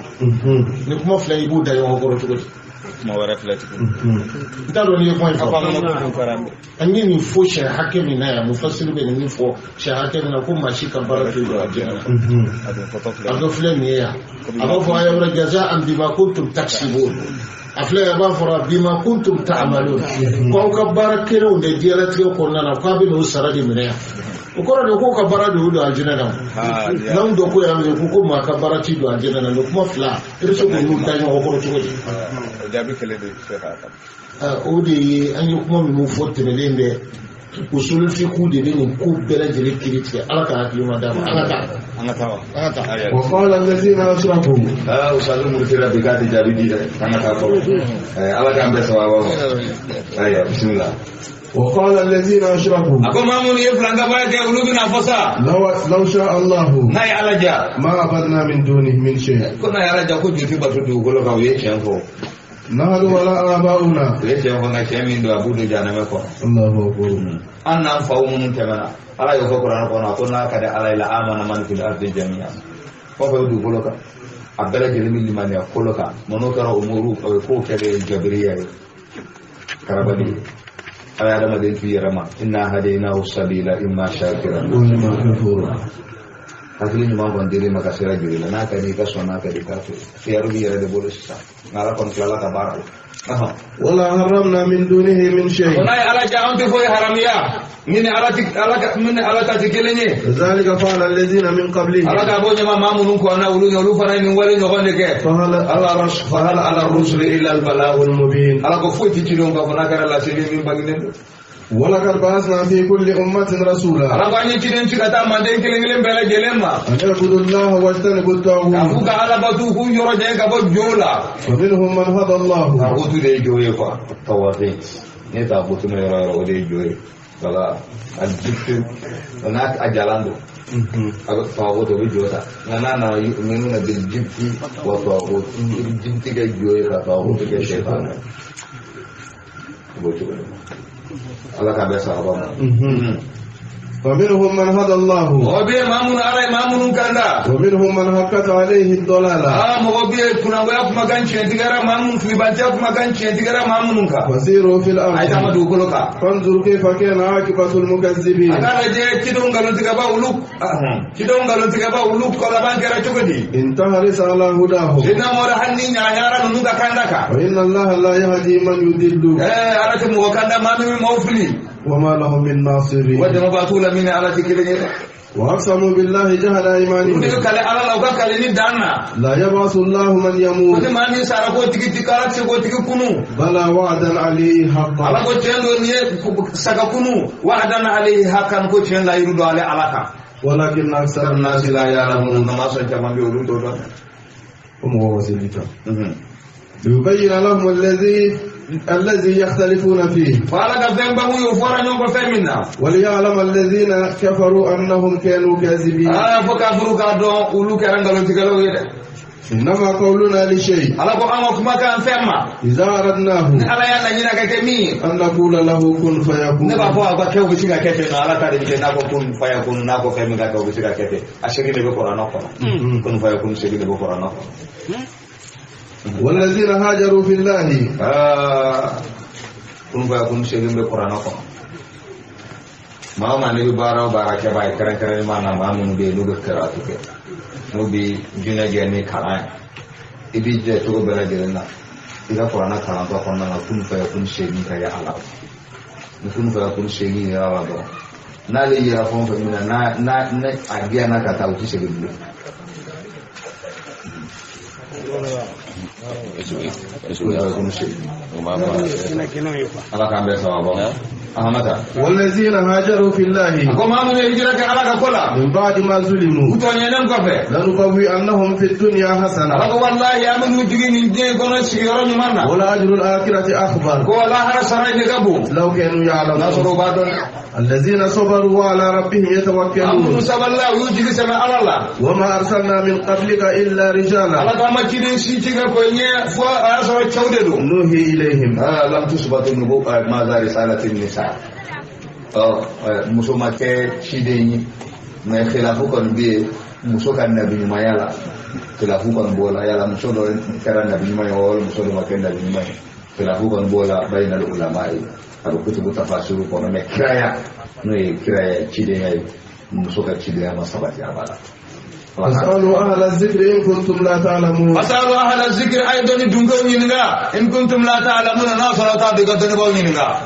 ni kuma flene ibu da yo ko to ma wara flete dalo ni ko fa anni ni fo she hakemi na ya mufassir be ni fo she hakemi na ko mashi ka barati do aljina ado flene ya abo fo ya wala jazaan bima kuntum taksibun afle ba fara bima kuntum ta'malun ko ka barakero de dialati ko nana ko be no saradi minaya ko de ko ka baradu do aljina nan do ko ya ko ma ka barati do aljina nan kuma fla irso ko nu ta yo ko to de jabi kele de shekha o de an yi kuma mu fotte ne lembe usul fi ku de ni ku bela jere kiriti alaka hakima da angata وقال الذين أشركوا usalu murtira bigati jabidi angata ko alaka ambesa wa aya bismillah وقال الذين أشركوا ako mamun yeflanga ba ke ulubina fasa لو شاء الله nay alaja ما عبدنا من دونه من شيء ko nay alaja ko juti batu du ko ka wiye chanfo نحن ولا آباؤنا wiye chanfo na chemi ndo abudu jana me ko الله أكبر anna fawmun tamana ala yo ko qur'an ko na ko na kada ala ila amana man fil ardi jami'a ko ko du ko ka abdala jelimi liman ya ko ka mono kara umuru ko kele jabriya karabani ala adama den fi rama inna hadaynahu sabila imma shakiran wa imma kafura hakili nyuma ko ndiri makasira juri na ka ni ka sona ka dikatu fiaru bi yara de bolisa ngala kon kala ka bara ولا حرمنا من دونه من شيء ولا على جاءنت في حراميا من على تكلني ذلك فعل الذين من قبلهم على ابو جما مامون كو انا ولو فراي من ولي نغنك فهل على الرسل الا البلاغ المبين على كو فوتي تيدون كو نكر لا سيدي من باغين ولقد بعثنا في كل أمة رسولا على باني تيدن تيغتا ماندين كلين بلا جلما أن يعبدوا الله واجتنبوا الطاغوت كفوك على بتوكو يرجع كبو جولا ومنهم من هدى الله طاغوت دي جوي كو تواتي نتا بوتو ميرا ودي جوي wala aljibt هناك أجلانه طاغوت بجوتا أنا يؤمنون بالجبت وطاغوت الجبت كجوي طاغوت كشيطان الله كبير صاحبنا ومنهم من هدى الله ومنهم من حقت عليه الضلالة وسيروا في الأرض فانظروا كيف كان عاقبة المكذبين إن تحرص على هداهم وإن الله لا يهدي من يضل وما لهم من ناصرين وأقسموا بالله جهد أيمانهم لا يبعث الله من يموت بلى وعدا عليه حقا ولكن أكثر الناس لا يعلمون ليبين لهم الذي يختلفون فيه وليعلم الذين كفروا أنهم كانوا كاذبين إنما قولنا لشيء إذا أردناه أن نقول له كن فيكون والذين هاجروا في الله كن فيكون شيء بالقرآن ما نبي بارا كباي كرن ما نامون بينو بكراتو نبي جنا جاني كلام إبي جتو بلادنا إذا قرآن كلام تو قرآن كن فيكون شيء كيا الله كن فيكون شيء يا الله نالي يا فون فمنا نا أجيانا كتاو شيء بيلو والذين هاجروا في الله من بعد ما ظلموا لنبوئنهم في الدنيا حسنة ولأجر الآخرة أخبر لو كانوا يعلمون الذين صبروا وعلى ربهم يتوكلون وما أرسلنا من قبلك إلا رجالا نوحي إليهم لم تثبت النبوة ماذا رسالة النساء مسوما كشيديني ما خلافو كان بي مسو كان نبي ما يلا خلافو كان بولا يلا مسو كان نبي ما يقول مسو ما كان نبي ما خلافو كان بولا بين العلماء أبو كتب تفاسير كنا كرايا نوي كرايا شيديني مسو كان شيديني ما سبتي أبدا فاسألوا أهل الذكر إن كنتم لا تعلمون فاسألوا أهل الذكر أيضا دونكم ينغا إن كنتم لا تعلمون ناصر تابع دونكم ينغا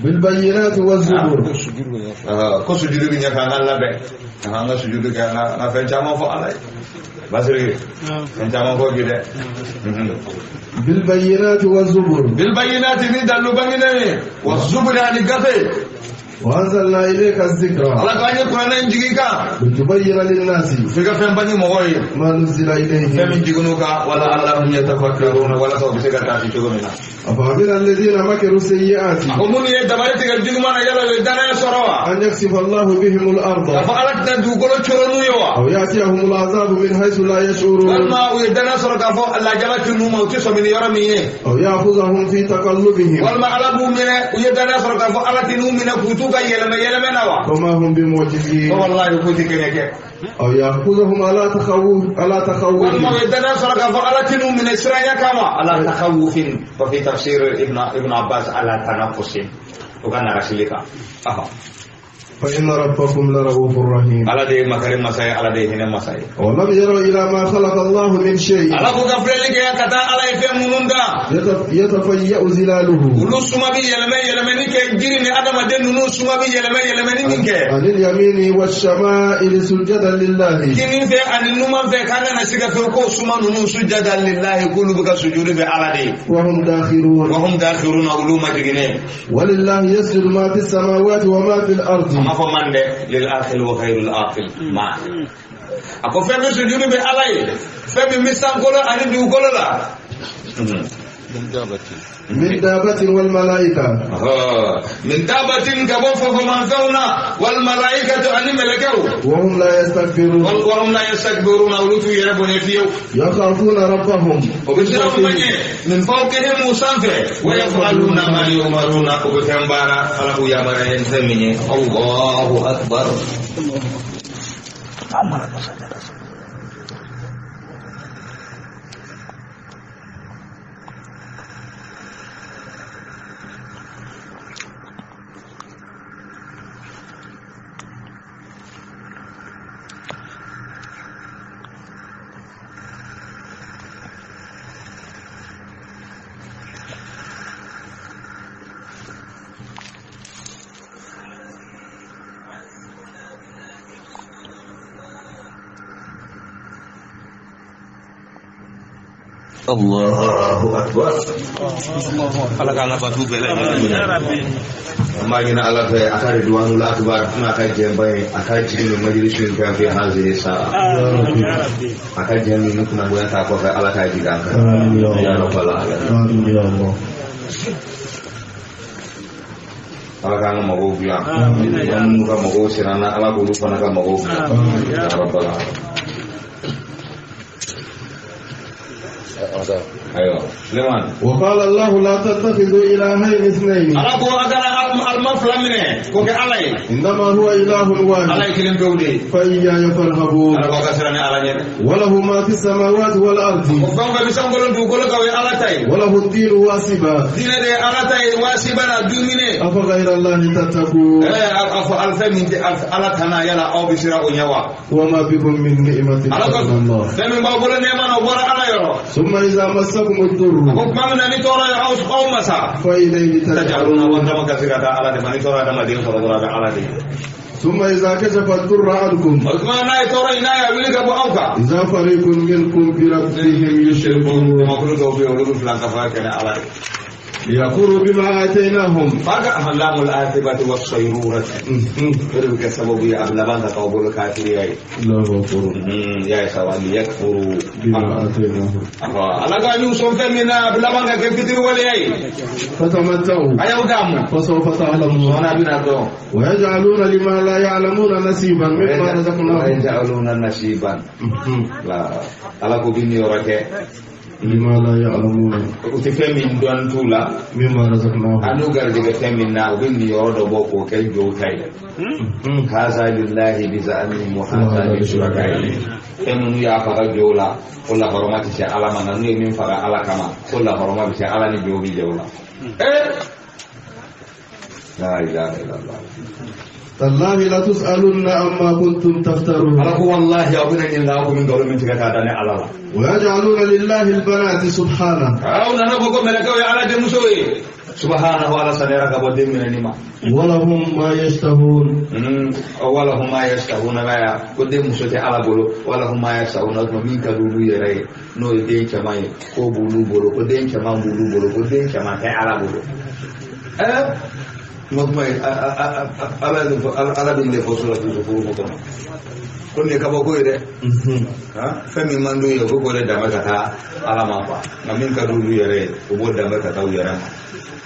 بالبينات والزبور كو سجود بنيا كان الله به هانغا سجود كان نا فنجاما فو الله باسري فنجاما فو كده بالبينات والزبور بالبينات ني دالو بني والزبور يعني غفي وأنزلنا إليك الذكر الله كان يقرأ نجيكا لتبين للناس فيك فهم بني موي ما نزل إليهم فهم جيكونوكا ولا اللهم يتفكرون ولا سو بيسكا تاسي شغلنا أفعل الذين مكروا السيئات هم يدبرت الجنوما يلا يدنا سروا أن يكسف الله بهم الأرض فعلت دوغلو تشرنو يوا أو يأتيهم العذاب من حيث لا يشعرون ما يدنا سروا فو الله جلت نوما وتسو من يرمي أو يأخذهم في تقلبهم والما على بومنا يدنا سروا فو على تنومنا فوتو وما هم بموجزين والله يفوتك أو يأخذهم على تخوف والله يدنا سرق فعلتهم من إسرائيل كما على تخوف وفي تفسير ابن عباس على تنفس وكان رسلك فإن ربكم لرؤوف رحيم على دي مكرم مساي على دي هنا مساي ولم يروا إلى ما خلق الله من شيء على كفرلك يا كتا على يفهموندا يتفيأ زلاله ولسما بي يلمني كجيرني ادم دن نسما بي يلمني منك عن اليمين والشمائل سجدا لله كنين في ان نما في كان نسيك في كو سما نون سجدا لله كل بك سجود في على دي وهم داخرون علوم دغني ولله يسجد ما في السماوات وما في الأرض فمن للآخر وخير الآخر ما أكو فهم سجود بالله فهم مسام كله أنا بيقول لا من دابة والملائكة من دابة كبوف فمن فونا والملائكة أن ملكوا وهم لا يستكبرون ولوتوا يربون فيه يخافون ربهم وبشرهم من فوقهم وسنفه ويفعلون ما يؤمرون وبتنبارا فله يا مرين سمني الله أكبر الله أكبر ala kana batu bele ما جينا على في أكاد دوانو لا أكبر ما أكاد جنبي أكاد جينا مجلس في هذه الساعة أكاد جينا نكون نقول تاكو في على كاي جيران يا رب العالمين يا الله ala kana mago biya yan ka mago sirana ala ko lupa ka mago ya rabbal alamin ايوه سليمان وقال الله لا تتخذوا إلهين اثنين ala ko agara al-maflamine ko ke alay إنما هو إله واحد alay kilim bewde فإياي فارهبون ala ko kasirani ala nyene وله ما في السماوات والأرض ko gonga bi sangolon du ko la kawe ala tay وله الدين واسبا dina de ala tay wasibana dumine أفغير الله تتقون afu alfamin ala tana yala aw bisira o nyawa وما بكم من نعمة ala ko فمن الله femi ba bolo ne mana bora ala yoro ثم إذا مسكم الضر ko mamna ni tora aw masa فإليه tajaruna ترجعون wa dama kasira da ala de mani tora da madin tora da ala de ثم إذا كشف الضر عنكم ma na tora ina ya wili ka bu auka إذا فريق منكم بربهم يشركون ma ko do be o lu flan ka fa kana ala de ليكفروا بما آتيناهم faga halamul atibati was sayrurati irin ka sababu ya ablaban ka bolo kafiri yayi الله أكبر ya sawali yakfuru بما آتيناهم ala ga ñu so femina ablaban ka ke fitir wala yayi فتمتعوا ayaw gamu فسوف تعلمون wana bina do ويجعلون لما لا يعلمون نصيبا مما رزقناهم yaj'aluna nasiban la ala ko bini yorake لما لا يعلمون uti femin don tula مما رزقناهم anu garde ga femin na bini yorodo boko kay jowtay kaza lillahi bi za'ani muhammad bi shurakai femin ya faga jola wala hormati ci ala man nu min faga ala kama wala hormati ci ala ni jobi jola la ilaha illallah تالله لا تسألن عما كنتم تفترون ala ko wallahi abuna ni la ko min dole min tigata dane ala la ويجعلون لله البنات سبحانه aw na no ko mele ko ala de musoyi subhanahu wa ta'ala ka bodde min ni ma ولهم ما يشتهون wala huma yastahuna baya ko de musote ala bolo wala huma yastahuna ko min ka dulu yere no de chamay ko bulu bolo ko de chamay bulu bolo ko de chamay ta ala bolo mokmay ala bin le fosula du ko ko ko ne ka bo ko ide ha fami mandu yo ko de dama ka ta ala ma fa na min ka dulu yere ko bo dama ka ta yere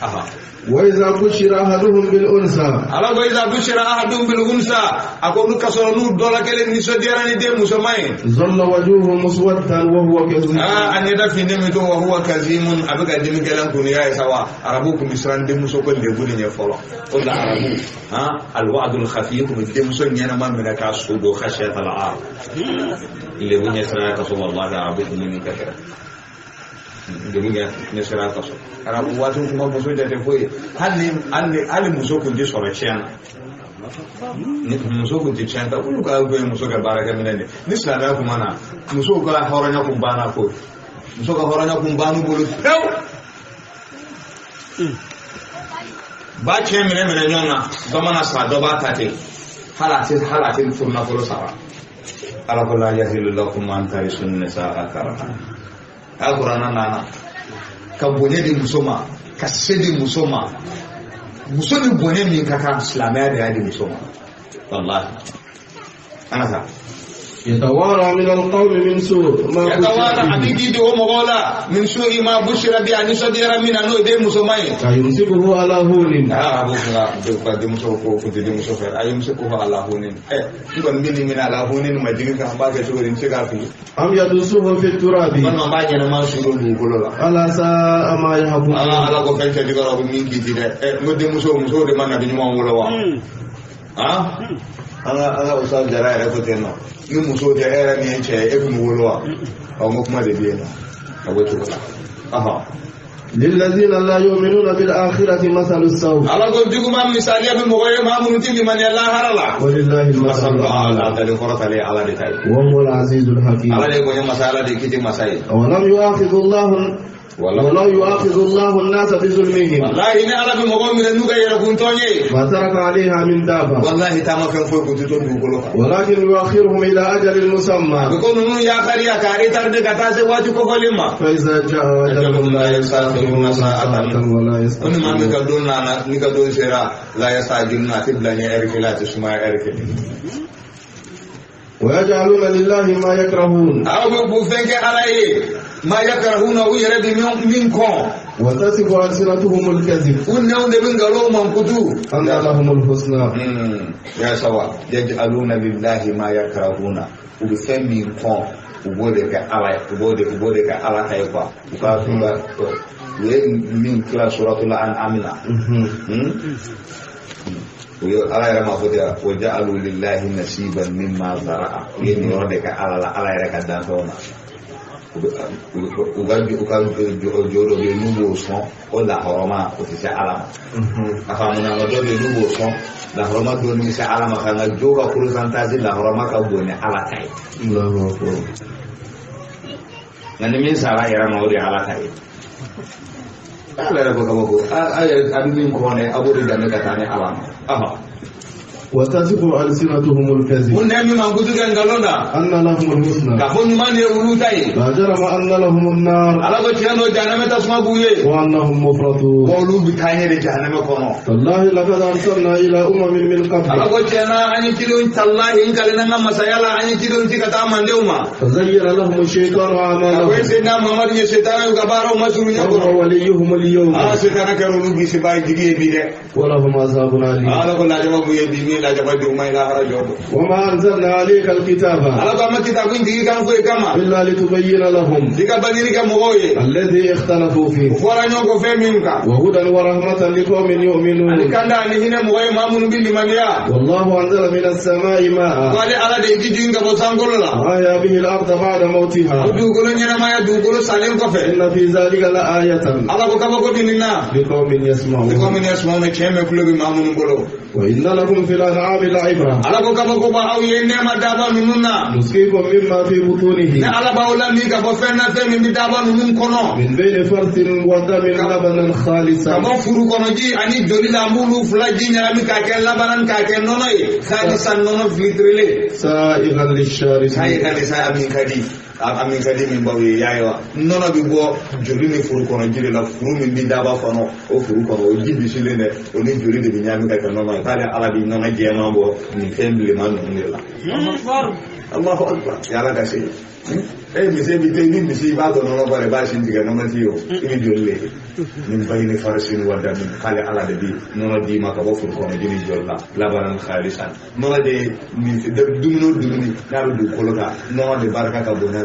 aha وإذا بشر أحدهم بالأنثى ala ko iza bushira ahadum bil unsa akonu kasoro nu dola kele ni so derani de musomay ظل وجهه مسودا وهو كظيم an yada fi ne to wa huwa kazimun abuga dimi gelan kun ya sawa arabu ku misran de muso ko de gudi ne folo o da arabu ha al wa'd al khafi ku de muso nyana man mena ka su do khashyat al ar ile bunya sara ka so wallahi arabu ni ka kira de bunya ne sara ka so arabu wajin kuma muso da te foye hali muso kun je soro chian ni muso kun je chian ta ku ka go muso ga baraka minene ni sala ku mana muso ga horanya ku bana ko muso ga horanya ku banu bolu tew ba che mene nyona do mana sa do ba ta te halate furna folo sara ala ko la yahilu lakum an tarisun nisaa karaha alqur'ana nana ka bonye di musoma ka sedi musoma musoni bonye min ka kan islamiyya da yadi musoma wallahi ana sa يتوارى من القوم من سوء ما يتوارى حبيبي دي ومغولا من سوء ما بشر بي أن صدير من أنه دي مسومين أيمسكه على هون أبو فلا دي مسوكو فتي دي مسوفر أيمسكه على هون يكون مني من على هون ما جيني كان باقي سورين سيغافي أم يدسوه في التراب من ما باقي نما سورون بوكولا على ساء ما يحكم على ko fenche di garo min ki di de ngode muso de man na bi mo wala wa ala usal jara era ko tenno ni muso de era ni enche e ko wala wa o mo kuma de biena abo to aha للذين لا يؤمنون بالآخرة مثل السوء على قول جوما مثال يا بمغير ما منتي من الله هرلا ولله المثل الأعلى تلي فرط عليه على دتاي وهو العزيز الحكيم على دي كوني مسألة دي كتي مسائل ولم يؤاخذ الله ولو يؤاخذ الله الناس بظلمهم والله إن على بمغير من النوغا يركون توني ما ترك عليها من دابة والله تاما فين فوق كنت تون بقولها ولكن يؤخرهم إلى أجل مسمى بيكونوا يا خريا كاري ترد كتاسي واجو كفلما فإذا جاء أجلهم لا يستأخرون ساعة ولا يستقدمون ما ميكادون سيرا لا يستعجلون تبلاني أركي لا تسمع أركي ويجعلون لله ما يكرهون أو بوفنك عليه ما يكرهون ويرد منكم وتصف ألسنتهم الكذب ونهم دبن قالوا من كتو أن لهم الحسنى يا سوا يجعلون لله ما يكرهون وبفهم منكم وبودك على كيفا وكافوا من كلا سورة الأنعام ala yɛrɛ ma fɔ ten wa ja'alu lillahi nasiban mimma zara'a u ye nin yɔrɔ de kɛ ala yɛrɛ ka danfɛnw na u ka jo dɔ bɛ yen n'u b'o sɔn o lahɔrɔma o tɛ se ala ma a faamuna dɔ bɛ yen n'u b'o sɔn lahɔrɔma dɔɔni bɛ se ala ma ka nka jo ka pourcentage lahɔrɔma ka bon ni ala ta ye nka ni min sara yɛrɛ ma o de ye ala ta ye ala yɛrɛ ko kaba ko a bɛ min kɔn dɛ a b'o de danbe ka taa ni ala ma وتصف ألسنتهم الكذب أن لهم الحسنى لا جرم أن لهم النار وأنهم مفرطون والله لقد أرسلنا إلى أمم من قبل فزين لهم الشيطان أعمالهم وهو وليهم اليوم ولهم عذاب أليم وما أنزلنا عليك الكتاب إلا لتبين لهم الذي اختلفوا فيه وهدى ورحمة لقوم يؤمنون والله أنزل من السماء ماء وأحيا به الأرض بعد موتها إن في ذلك لآية لقوم يسمعون وإن لكم في الأنعام لعبرة نسقيكم مما في بطونه من بين فرث ودم لبنا خالصا سائغا للشاربين amin kadi min bawi yayo nono bi bo jori ni furu kono jiri la furu min bi daba kono o furu kono o jibi silene o ni jori de bi nyami ka nono tale ala bi nono jema bo ni fembi man ni la Allahu akbar ya la kasi mi se bi te ni mi si ba do nono bare ba sin diga nono tiyo ni jolle min bayni farsin wa dam kale ala de bi nono di ma ka bo furu kono jiri jolla labaran khalisan nono de mi de dumuni naru du koloka nono de baraka ka bona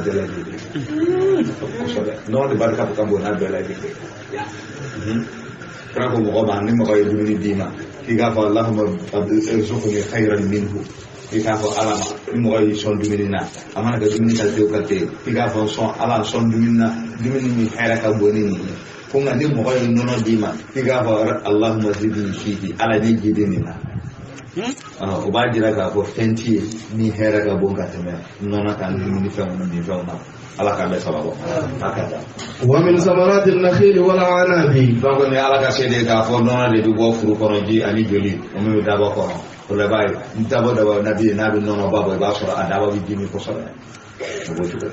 non de barka ka bona bela di ko mo ba ni mo ko yumi dina ki ga fa allahumma abdulsukhni khayran minhu ki ga fa alama ni mo ko son dumina amana ga dumini ka te ka te ki ga fa son ala son dumina ni khayra ka boni ni ko ngani mo ko nono dima ki ga fa allahumma zidni fihi ala ni gidini na o ba jira ka ko fenti ni hera ga bonga teme nona kan ni fa na ala ka be sababu akada wa min samaratin nakhil wal anabi bago ne ala ka sede ga fo nona de du bo furu kono ji ani joli o mi da ba ko o le bay ntabo da nabi nabi nono babo ba so adaba bi jimi ko so bo tuka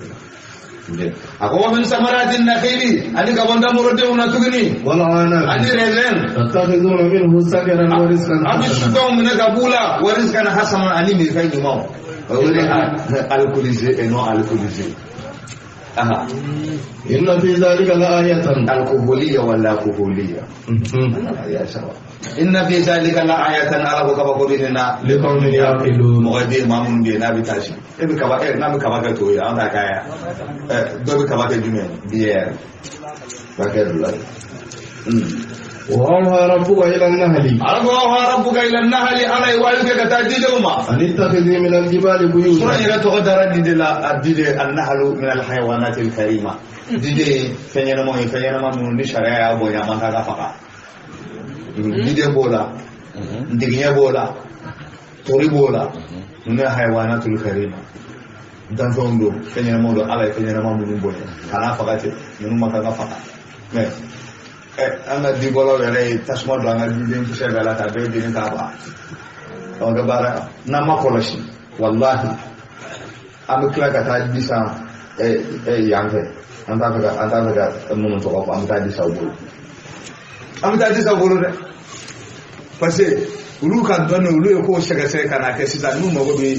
ako min samaratin nakhili ani ka bonda murode una tugni wala ana ani rezen tattakhizuna minhu sakaran wa rizqan abi shudum min kabula wa rizqan hasanan ani mi fay ni maw alcoolisé et non alcoolisé. إن في ذلك لآية الكحولية ولا كحولية يا سوا إن في ذلك لآية على كبابنا لقوم يعقلون مغدي مامون بينا بتاشي إبي كبا نام كبا كتوي أنا كايا دوبي كبا كجمين بير بكر الله وأوحى ربك إلى النحل أوحى ربك إلى النحل أنا يوالك كتاجدهما أن اتخذي من الجبال بيوتا سورة يغتغدر ديد النحل من الحيوانات الكريمة ديد فنينما من شريعة أبو يامان هذا فقط ديد بولا دينيا بولا توري بولا من الحيوانات الكريمة دانفوندو فنينما دو على فنينما من بولا كنا فقط من ما كنا فقط anga di bolo wele tasma do anga di den ci bela ta be di ta ba o ga bara na ma koloshi wallahi am kla ka ta di sa yange anta ga mun to ko am ta di sa bolo de parce que ulu kan don ulu ko shega se kana ke sisa nu mo be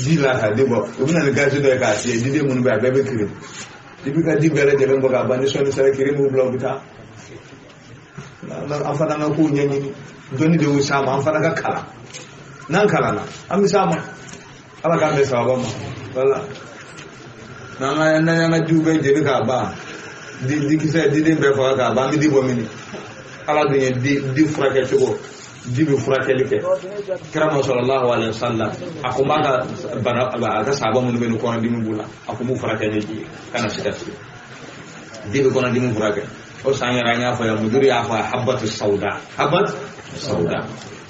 di la ta de bo o na le gaji do ka ti di de mun ba be kiri di bi ka di bele de ben bo ga bani so ni sare kiri mu blog ta an fana na ko nyanyi doni de usama an fana ka kala nan kala na an misama ala ka be sawaba ma wala na jube je ka ba di kisa di be fa ka ba mi di bo mini ala dunya di frake to di bi frake like kirama sallallahu alaihi wasallam akuma ka bana ka sahaba mun be ko na di mu bula akumu frake ne ji kana sitati di ko na di mu frake o sangiranya fa ya muduri ya fa habatu sauda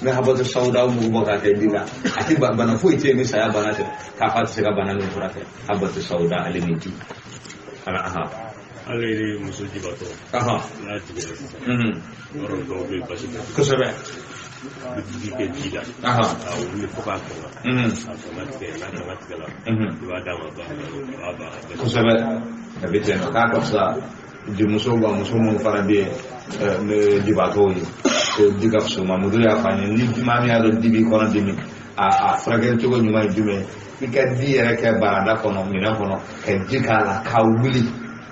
me habatu sauda mu boka te diga ati bana fo ite ni saya bana te ka fa se ga bana ni furate habatu sauda alimiti ala aliri musuji bato na tigere oro do be bashi ko sabe di ke diga o ni ko ba ko automatique la wa da ba ko sabe abite no ka ko sa di muso mun fana be di bato yi ko diga so mamudu ya fanya ni mami ya do dibi kono dimi a fragel to go nyuma jume ikadi yere ke barada kono mina kono ke jikala ka wuli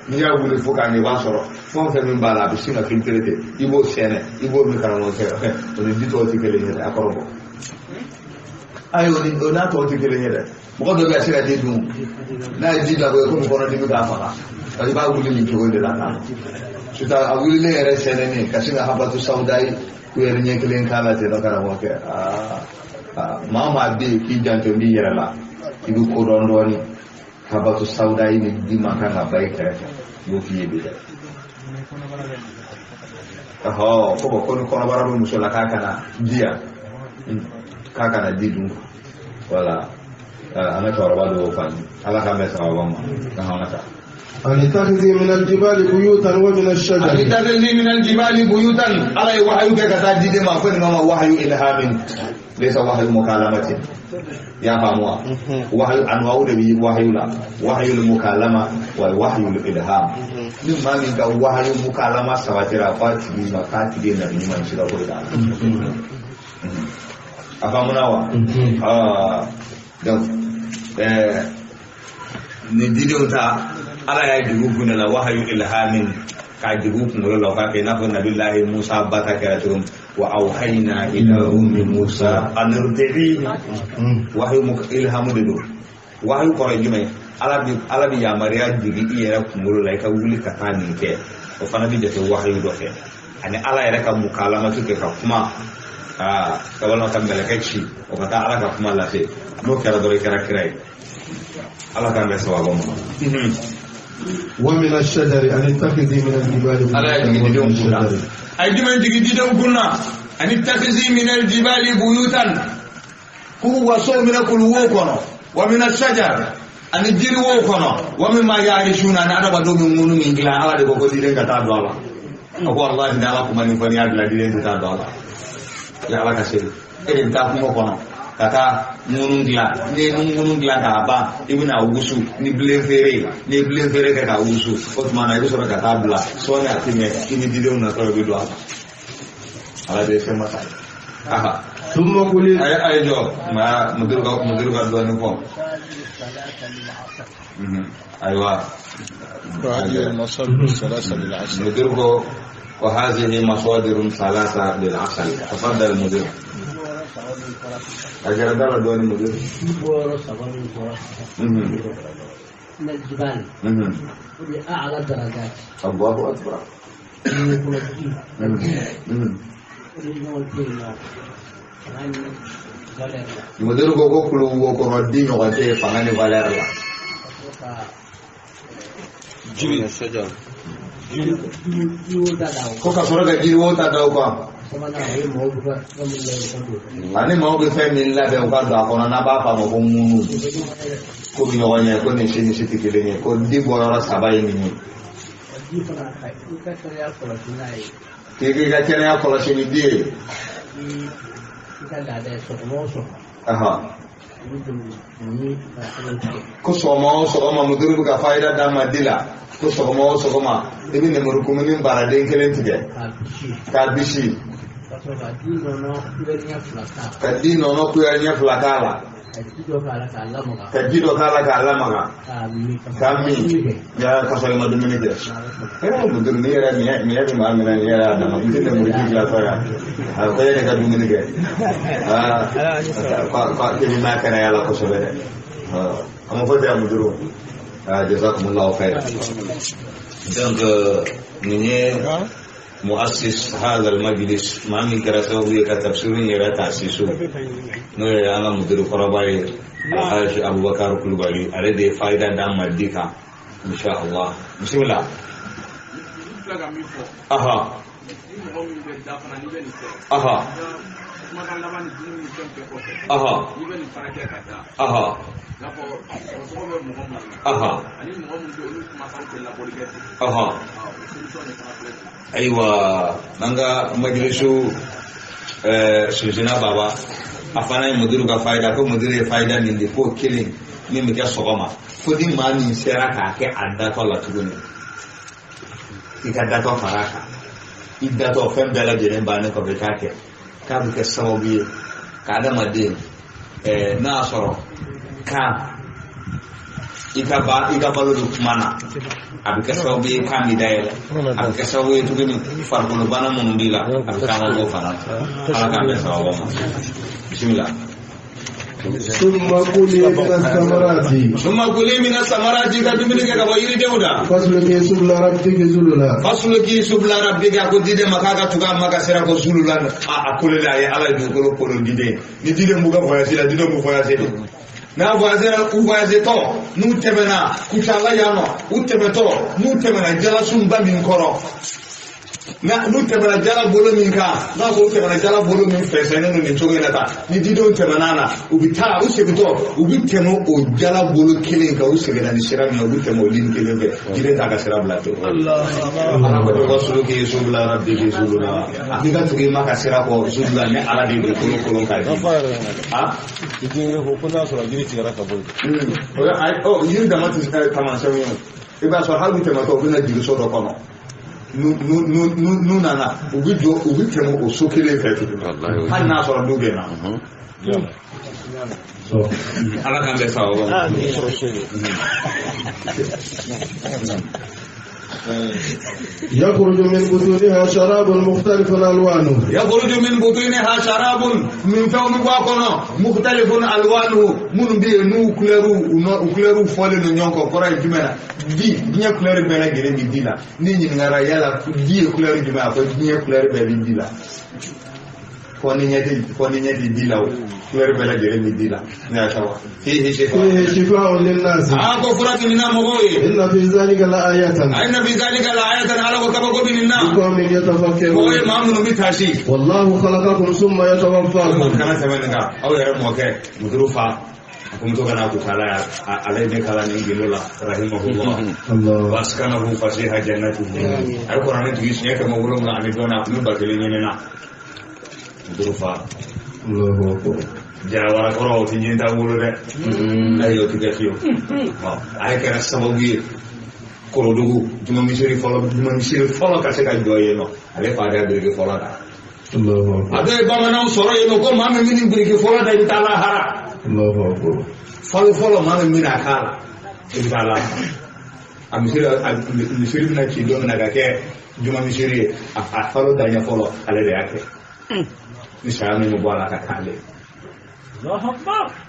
ni ya wuli fuka ni ba soro fon fe min bala bi sina filtrete ibo sene ibo mi kana no ke o di to ti kele ni akorobo ayo ni ona to ti kele ni de mo do be asira de dum na di da ko kono dimi ka fa kasi ba wuli ni to de la na suta a wuli le ere sene ni kasi na habatu saudai ku ere nye kelen kala te no kara mo ke mama de ki janto ndi yere la ibu ko don doni habatu saudai ni di maka na bai kare yo fiye be ko bara mu so la kaka na dia kaka na didu wala ana tawara do fani ala ka me sawa mama na hawata أن اتخذي من الجبال بيوتا ومن الشجر أن اتخذي من الجبال بيوتا على وحي كتاجد ما كن ما وحي إلهام ليس وحي مكالمة يا فاموا وحي أنواع النبي وحي لا وحي المكالمة ووحي الإلهام مما من وحي المكالمة سواتر فاتي ما كاتي النبي من شراء قرآن أفهمنا donc ni dido ta ala ya jibu kuna la wahyu ilhamin ka jibu kuna la ka na ko nabillahi Musa bata karatum wa auhayna ila ummi Musa an irdihi wahyu ilhamu do wahyu ko jume ala bi ya mariya digi iyera kumuro la ka wuli ka tani ke o fana bi jete wahyu do fe ani ala ya ka mukalama tuke ka kuma ka wala ka melekachi o ka ta ala ka kuma la fe no kera do kera kirai ala ka me sawa bomo ومن الشجر أن اتخذي من الجبال على الشجر أي دمن تجدون كنا أن اتخذي من الجبال بيوتا هو صو من كل وكنا ومن الشجر أن الجري وكنا ومما يعيشون أن أنا بدو من من كلا على دبوك دين كتاب الله أقول الله إن الله كمان يفني على دين كتاب الله يا الله كسر إن تاكم وكنا kata munung dia ka ba ibina ugusu ni blenfere ka ugusu otmana iso ka tabla so na time ini video na to bido ala de sema thumma kuli ay jo ma mudur ka do ni ko أيوة وهذه المصادر الثلاثة للعسل. مديره وهذه مصادر ثلاثة للعسل. تفضل المدير. أجل دار دون المدير. من الجبال لأعلى درجات. الله أكبر. مدير كوكو كلو كوردين وقتي فاني فاليرلا. جيل الشجر. كوكا سورة جيل ووتا داوكا. أنا ما هو بفهم إلا بيوكا داكونا نبأ فمكمونو. كوبي نوانيا كوني شيني شتكليني كودي بورا سباي مني. Kiki kena kalau sini dia. Kita ada sokomoso. Aha. Kusoma mudur buka faida dan madila. Kusoma. Ini nemurukumin baradeng kelen tiga. Kabishi. Kadi nono kuyanya flakala. Kajido kala maga. Kami ya kasih madu minit. Mudur ni era ni ada mana ni era ada. Mungkin nemuruki kelapa ya. Apa yang kita dulu ni ke? Pak jadi makan ya lah kasih beda. Kamu pada mudur. Jazakumullah khair. Donc ni مؤسس هذا المجلس ما من كرسوي كتفسيرين يرى تأسيسه نوي أنا مدير قرباي الحاج أبو بكر كلبالي أريد فائدة دام مديكا إن شاء الله بسم الله أها أها أها أها أها أيوة نعى مجلسو سوزنا بابا أفنى مدير كفايدة كو مدير فايدة نندي كو كيلين نمكي سوغما فدي ماني سيراكا كي أداتو لاتوني إكاداتو فراكا إداتو فم بلا جنين بانه كبكاكي كابك السببية كادا مدين ناصرو كام ika balu mana abika sawi kami daela abika sawi itu gini farqul bana munbila abika mau fana ala kami sawa bismillah summa kuli min as-samarati ka dumini ka bayiri deuda fasluki subla rabbika ko dide makaka tuga maka sera ko zulula akulila ya ala du ko dide ni dide muga voyage la dide mu voyage na voyage u voyage to nu temena kuchala yano u temeto nu temena jala sumba min koro na nu temena jala bolo min ka na ko temena jala bolo min fesene no ni choge nata ni dido temena na ubita u sebito ubitemo o jala bolo kile ka u sebena ni shira mi ubitemo lin kile be dire ta ka shira blato Allah ana ko rasuluki subla rabbiki subla akika tugi maka shira ko subla ne ala de ko ka ha idin ko kuna so agiri tira ka boy oh yin da matu kama shawo iba so halu tema to bina jiri so do kono nu nana ubitemo o sokele fetu han na so do gena so ala kan be sawo يخرج من بطونها شراب مختلف ألوانه يخرج من بطونها شراب من فم واقنا مختلف ألوانه من بي نوكليرو فولي نيونكو كورا جمنا دي نيا كلير بلا غير دي لا ني نغارا يالا دي كلير جمنا فو نيا كلير بلا دي لا فوني نيا دي لا كلير بلا غير دي لا يا شوا فيه شفاء للناس كفرات لنا مغوي إن في ذلك لآيات على وكبكم من النار قوم يتفكرون هو إمام نبيتاشي والله خلقكم ثم يتوفاكم كما سمعنا أو يرمو كه مدروفا kumtoka na kukala alaide kala ningilola rahimahullah waskanahu fasiha jannatihi alquran tugisinya kama ulo na amidona kumba kelenya na mudrufa Allahu akbar jawara koro tinjinta ulo de ayo tigafiyo ay kera sababu koro dugu juma misiri follow ka se ka joye no ale pada birke follow da Allahu akbar ade bamana soro yeno ko mame mini birke follow da itala hara Allahu akbar falo maa min bɛna k'a la i bɛ taa la a misiri bɛna ci don min na ka kɛ juma misiri ye a falo daɲɛ fɔlɔ ale de y'a kɛ ni saya min bɛ bɔ a la ka k'ale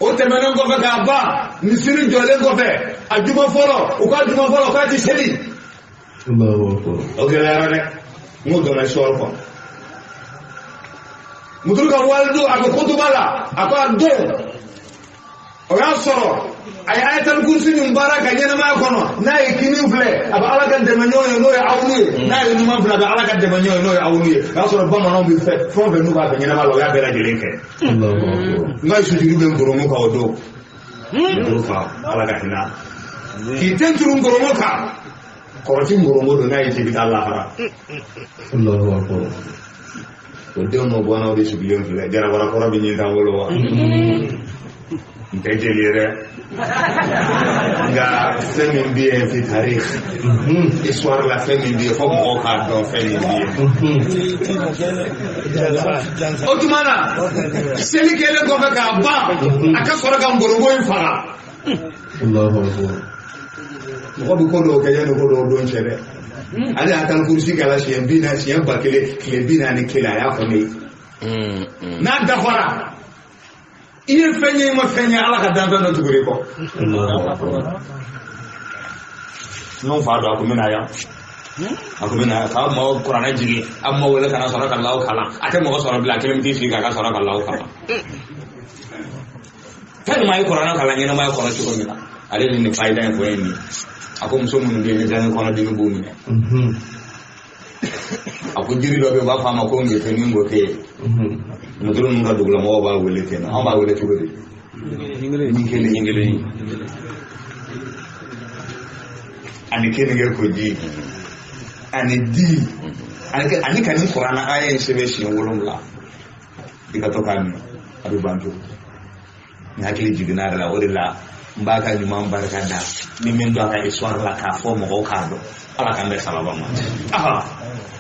o tɛmɛnen kɔfɛ k'a ban misiri jɔlen kɔfɛ a juma fɔlɔ u ka juma fɔlɔ k'a ti seli o gɛlɛyara dɛ n ko donna sɔrɔ kɔnɔ muso ka walidu a bɛ kutuba la a ko a don o y'a sɔrɔ a ye ayatal kursi min baara ka ɲɛnamaya kɔnɔ n'a ye kini filɛ a bɛ ala ka dɛmɛɲɔgɔn ye n'o ye aw n'u ye n'a ye ɲuman filɛ a bɛ ala ka dɛmɛɲɔgɔn ye n'o ye aw n'u ye o y'a sɔrɔ bamananw bɛ fɛn o fɛn n'u b'a fɛ ɲɛnama la o y'a bɛɛ lajɛlen kɛ n ka sutigi bɛ nkɔrɔmu kan o don nkɔrɔ fa ala ka hinɛ k'i den turu nkɔrɔmu kan kɔrɔti nkɔrɔmu don n'a ye jigi taa lahara o denw n'o bɔnnaw de sigilen filɛ jarabara kɔrɔ bɛ ɲin t'an bolo wa n tɛ jeli ye dɛ nka fɛn min bɛ yen fi tarikh histoire la fɛn min bɛ yen fo mɔgɔw k'a dɔn fɛn min bɛ yen o tuma na seli kɛlen kɔfɛ k'a ban a ka sɔrɔ ka ngɔlɔbɔ in faga mɔgɔ bɛ ko dɔw kɛ yanni ko dɔw don cɛ dɛ ale y'a tan kurusi k'a la siɲɛ 1000 tile 41 a y'a fɔ ne ye n'a dafara i ye fɛn ye i ma fɛn ye ala ka danfɛn dɔ tuguri kɔ n'o fa don a kun bɛ na yan a kun bɛ na k'a maaw kuranɛ jigin a ma wele kana sɔrɔ ka law kalan a tɛ mɔgɔ sɔrɔ bilen a kelen bɛ t'i sigi k'a ka sɔrɔ ka law kalan fɛn maa ye kuranɛ kalan ɲɛnamaya kɔnɔ cogo min na ale ni nin fayida in fɔ ye nin a ko muso minnu bɛ yen ni danni kɔnɔdimi b'u minɛ a ko jiri dɔ bɛ yen u b'a fɔ a ma ko ngefe ni ngoke muso ninnu ka dugulamɔgɔw b'a wele ten anw b'a wele cogo di ni kelen ani kenige koji ani di ani ka ni kuranna aya in sɛbɛn siɲɛ 7 i ka to k'a minɛ a bɛ ban cogo ni hakili jiginna yɛrɛ la o de la n b'a ka ɲuman barika da ni min don a ka histoire la k'a fɔ mɔgɔw k'a dɔn ala k'an bɛ sababa ma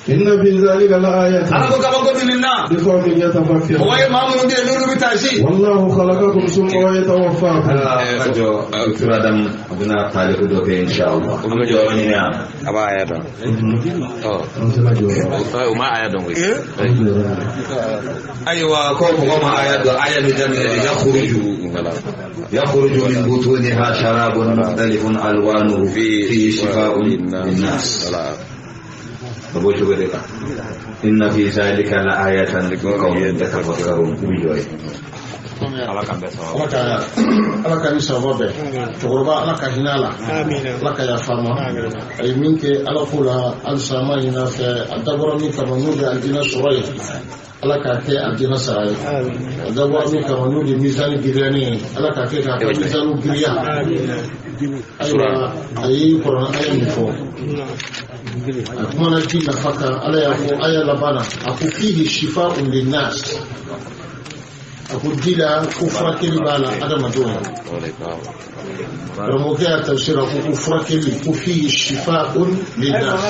inna fi zalika la ayatan ala ko kaba ko minna bi qawmin yatafakkarun wa ya mamun bi nuru bi tashi wallahu khalaqakum thumma yatawaffakum ajo turadam abuna talibu do ke inshallah ko jo ni na aba ayata ma ayata ngo aywa ko ma ayata ayatu jamil yakhruju min butuniha sharabun mukhtalifun alwanuhu fi shifa'un linnas inna fi zalika la ayatan liqawmin yatafakkarun bijoy ala ka ni sababu cɛkɔrɔba ala ka hinɛ la ala ka yafa ma a ye min kɛ ala ko la alisa ma ɲin'a fɛ a dabɔra min kama n'o de aljinɛ sɔrɔ ye ala k'a kɛ aljinɛ sara ye a dabɔra min kama n'o de misani giriyanin ye ala k'a kɛ k'a kɛ misani giriya ayiwa a ye kuranɛ aya min fɔ a kumana ji nafa kan ala y'a fɔ aya laban na a ko fihi shifa'un linnas a ko ji la ko furakɛli b'a la adamadenw ye karamɔgɔkɛ y'a tafsir a ko furakɛli ko fihi shifa'un linnas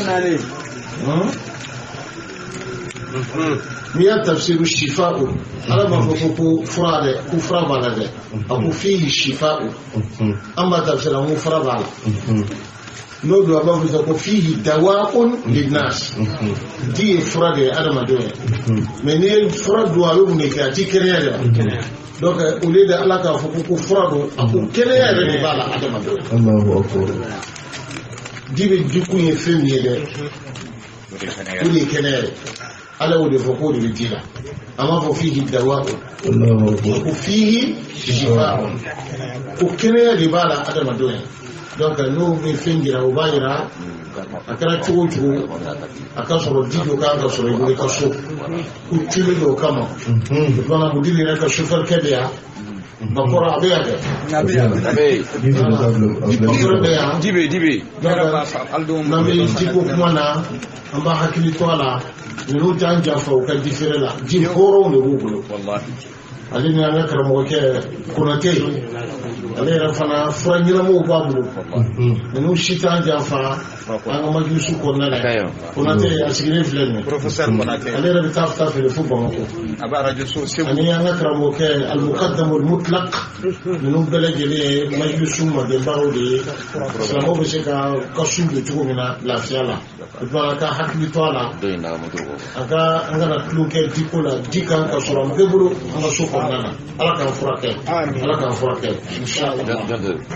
n'i y'a tafsir shifa'un ala b'a fɔ ko fura dɛ ko fura b'a la dɛ a ko fihi shifa'un an b'a tafsir a ko fura b'a la n'o don a b'a fɔ ko fihi dawa'un linnas di ye fura de ye adamadenw ye mais n'i ye fura don a bɛ mun de kɛ a ti kɛnɛya de la donc au lieu de ala k'a fɔ ko fura don a ko kɛnɛya yɛrɛ de b'a la adamadenw di bɛ dikun ye fɛn min ye dɛ o de ye kɛnɛya ye ala y'o de fɔ k'o de bɛ di la a m'a fɔ fihi dawa'un ko fihi shifa'un ko kɛnɛya de b'a la adamadenw ye donc n'o bɛ fɛn jira o b'a jira a kɛra cogo o cogo a ka sɔrɔ di dɔ kan ka sɔrɔ i bolo i ka so ko tulu dɔ kama fana mudiri yɛrɛ ka chauffeur-kɛ bɛ yan bakɔrɔ a bɛ yan dɛ bakɔrɔ bɛ yan dibe n'an bɛ jiko kuma na an b'a hakili to a la ninnu t'an janfa u ka di feere la ji hɔrɔnw de b'u bolo ale ni an ka karamɔgɔkɛ Konate ale yɛrɛ fana fura ɲɛnamaw b'a bolo ninnu si t'an janfa an ka majlisu kɔnɔna la Konate a sigilen filɛ nin ye ale yɛrɛ bɛ taa feere fo Bamako ani an ka karamɔgɔkɛ al-muqaddam mutlaq ninnu bɛɛ lajɛlen ye majlisu mɔdenbagaw de ye silamɛw bɛ se ka su don cogo min na lafiya la an ka hakili to a la an kana tulon kɛ diko la di kan ka sɔrɔ an bɛɛ bolo an ka so kɔnɔna na ala k'an furakɛ inshallah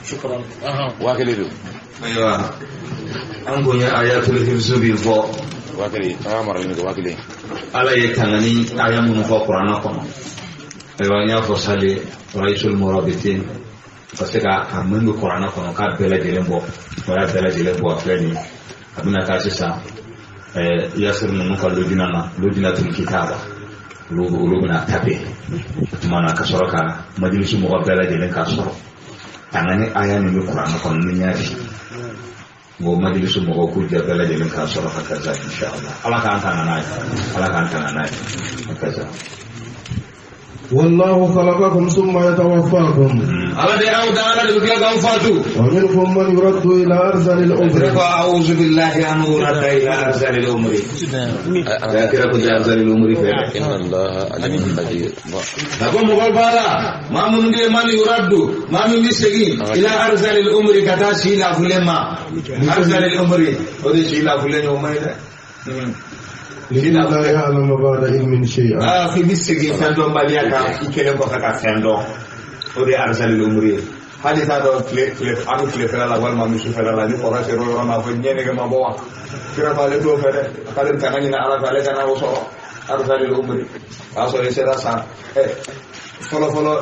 shukran wakili do ayiwa an ko ye ayatul hifz bi fɔ wakili an mara ni wakili ala ye tangani aya minnu fɔ Qur'ana kɔnɔ ayiwa n y'a fɔ sali raisul murabitin parce que a min bɛ Qur'ana kɔnɔ k'a bɛɛ lajɛlen bɔ o y'a bɛɛ lajɛlen bɔ filɛ nin a bɛna taa sisan yasir ninnu ka lojinatul kitaba olu bɛna tape tuma na ka sɔrɔ ka majlisu mɔgɔ bɛɛ lajɛlen ka sɔrɔ tangani aya min bɛ Qur'ana kɔnɔ ni y'a fi ngo majlisu mɔgɔw k'u jɛ bɛɛ lajɛlen ka sɔrɔ ka kaza inshallah ala k'an tanga n'a ye kaza والله خلقكم ثم يتوفاكم على دي أو دعنا لبكلكم فاتوا ومنكم من يرد إلى أرذل الأمر أعوذ بالله أن يرد إلى أرذل الأمر ذاكرة كنت أرذل الأمر إن الله عليم قدير نقول مغلبالا ما من يرد ما من يسجي إلى أرذل الأمر كذا شيلا فلما أرذل الأمر ودي شيلا فلما لا يعلم بعد علم شيئا في مسجي فندم بالياك يكلم بكرة فندم ودي أرسل الأمور هذه هذا أنا فلا ولا ما مش فلا دي فرا شروع ما فنيه نجمع بوا كنا فالتو فلا كلام كنا على فلا كنا وصل أرسل الأمور أصل يصير سان فلو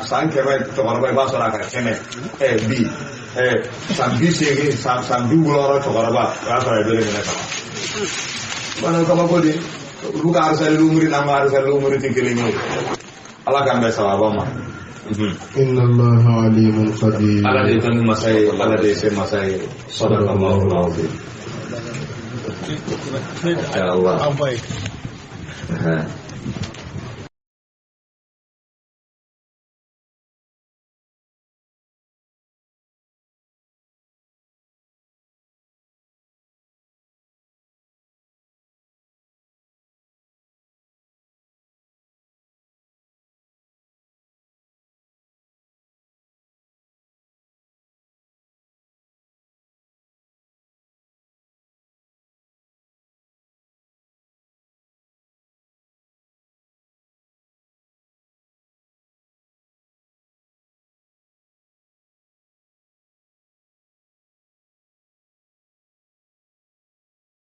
سان كمان تقربا باسرا كنا بي سان بي سيجي سان بي بلورا تقربا أصل يبلغ لنا mana kama kodi luka arsal umri nama arsal umri tingkelinyo ala kan be sawaba ma inna allaha alimun qadir ala de tan masai ala de se masai sadaqallahu alazim ya allah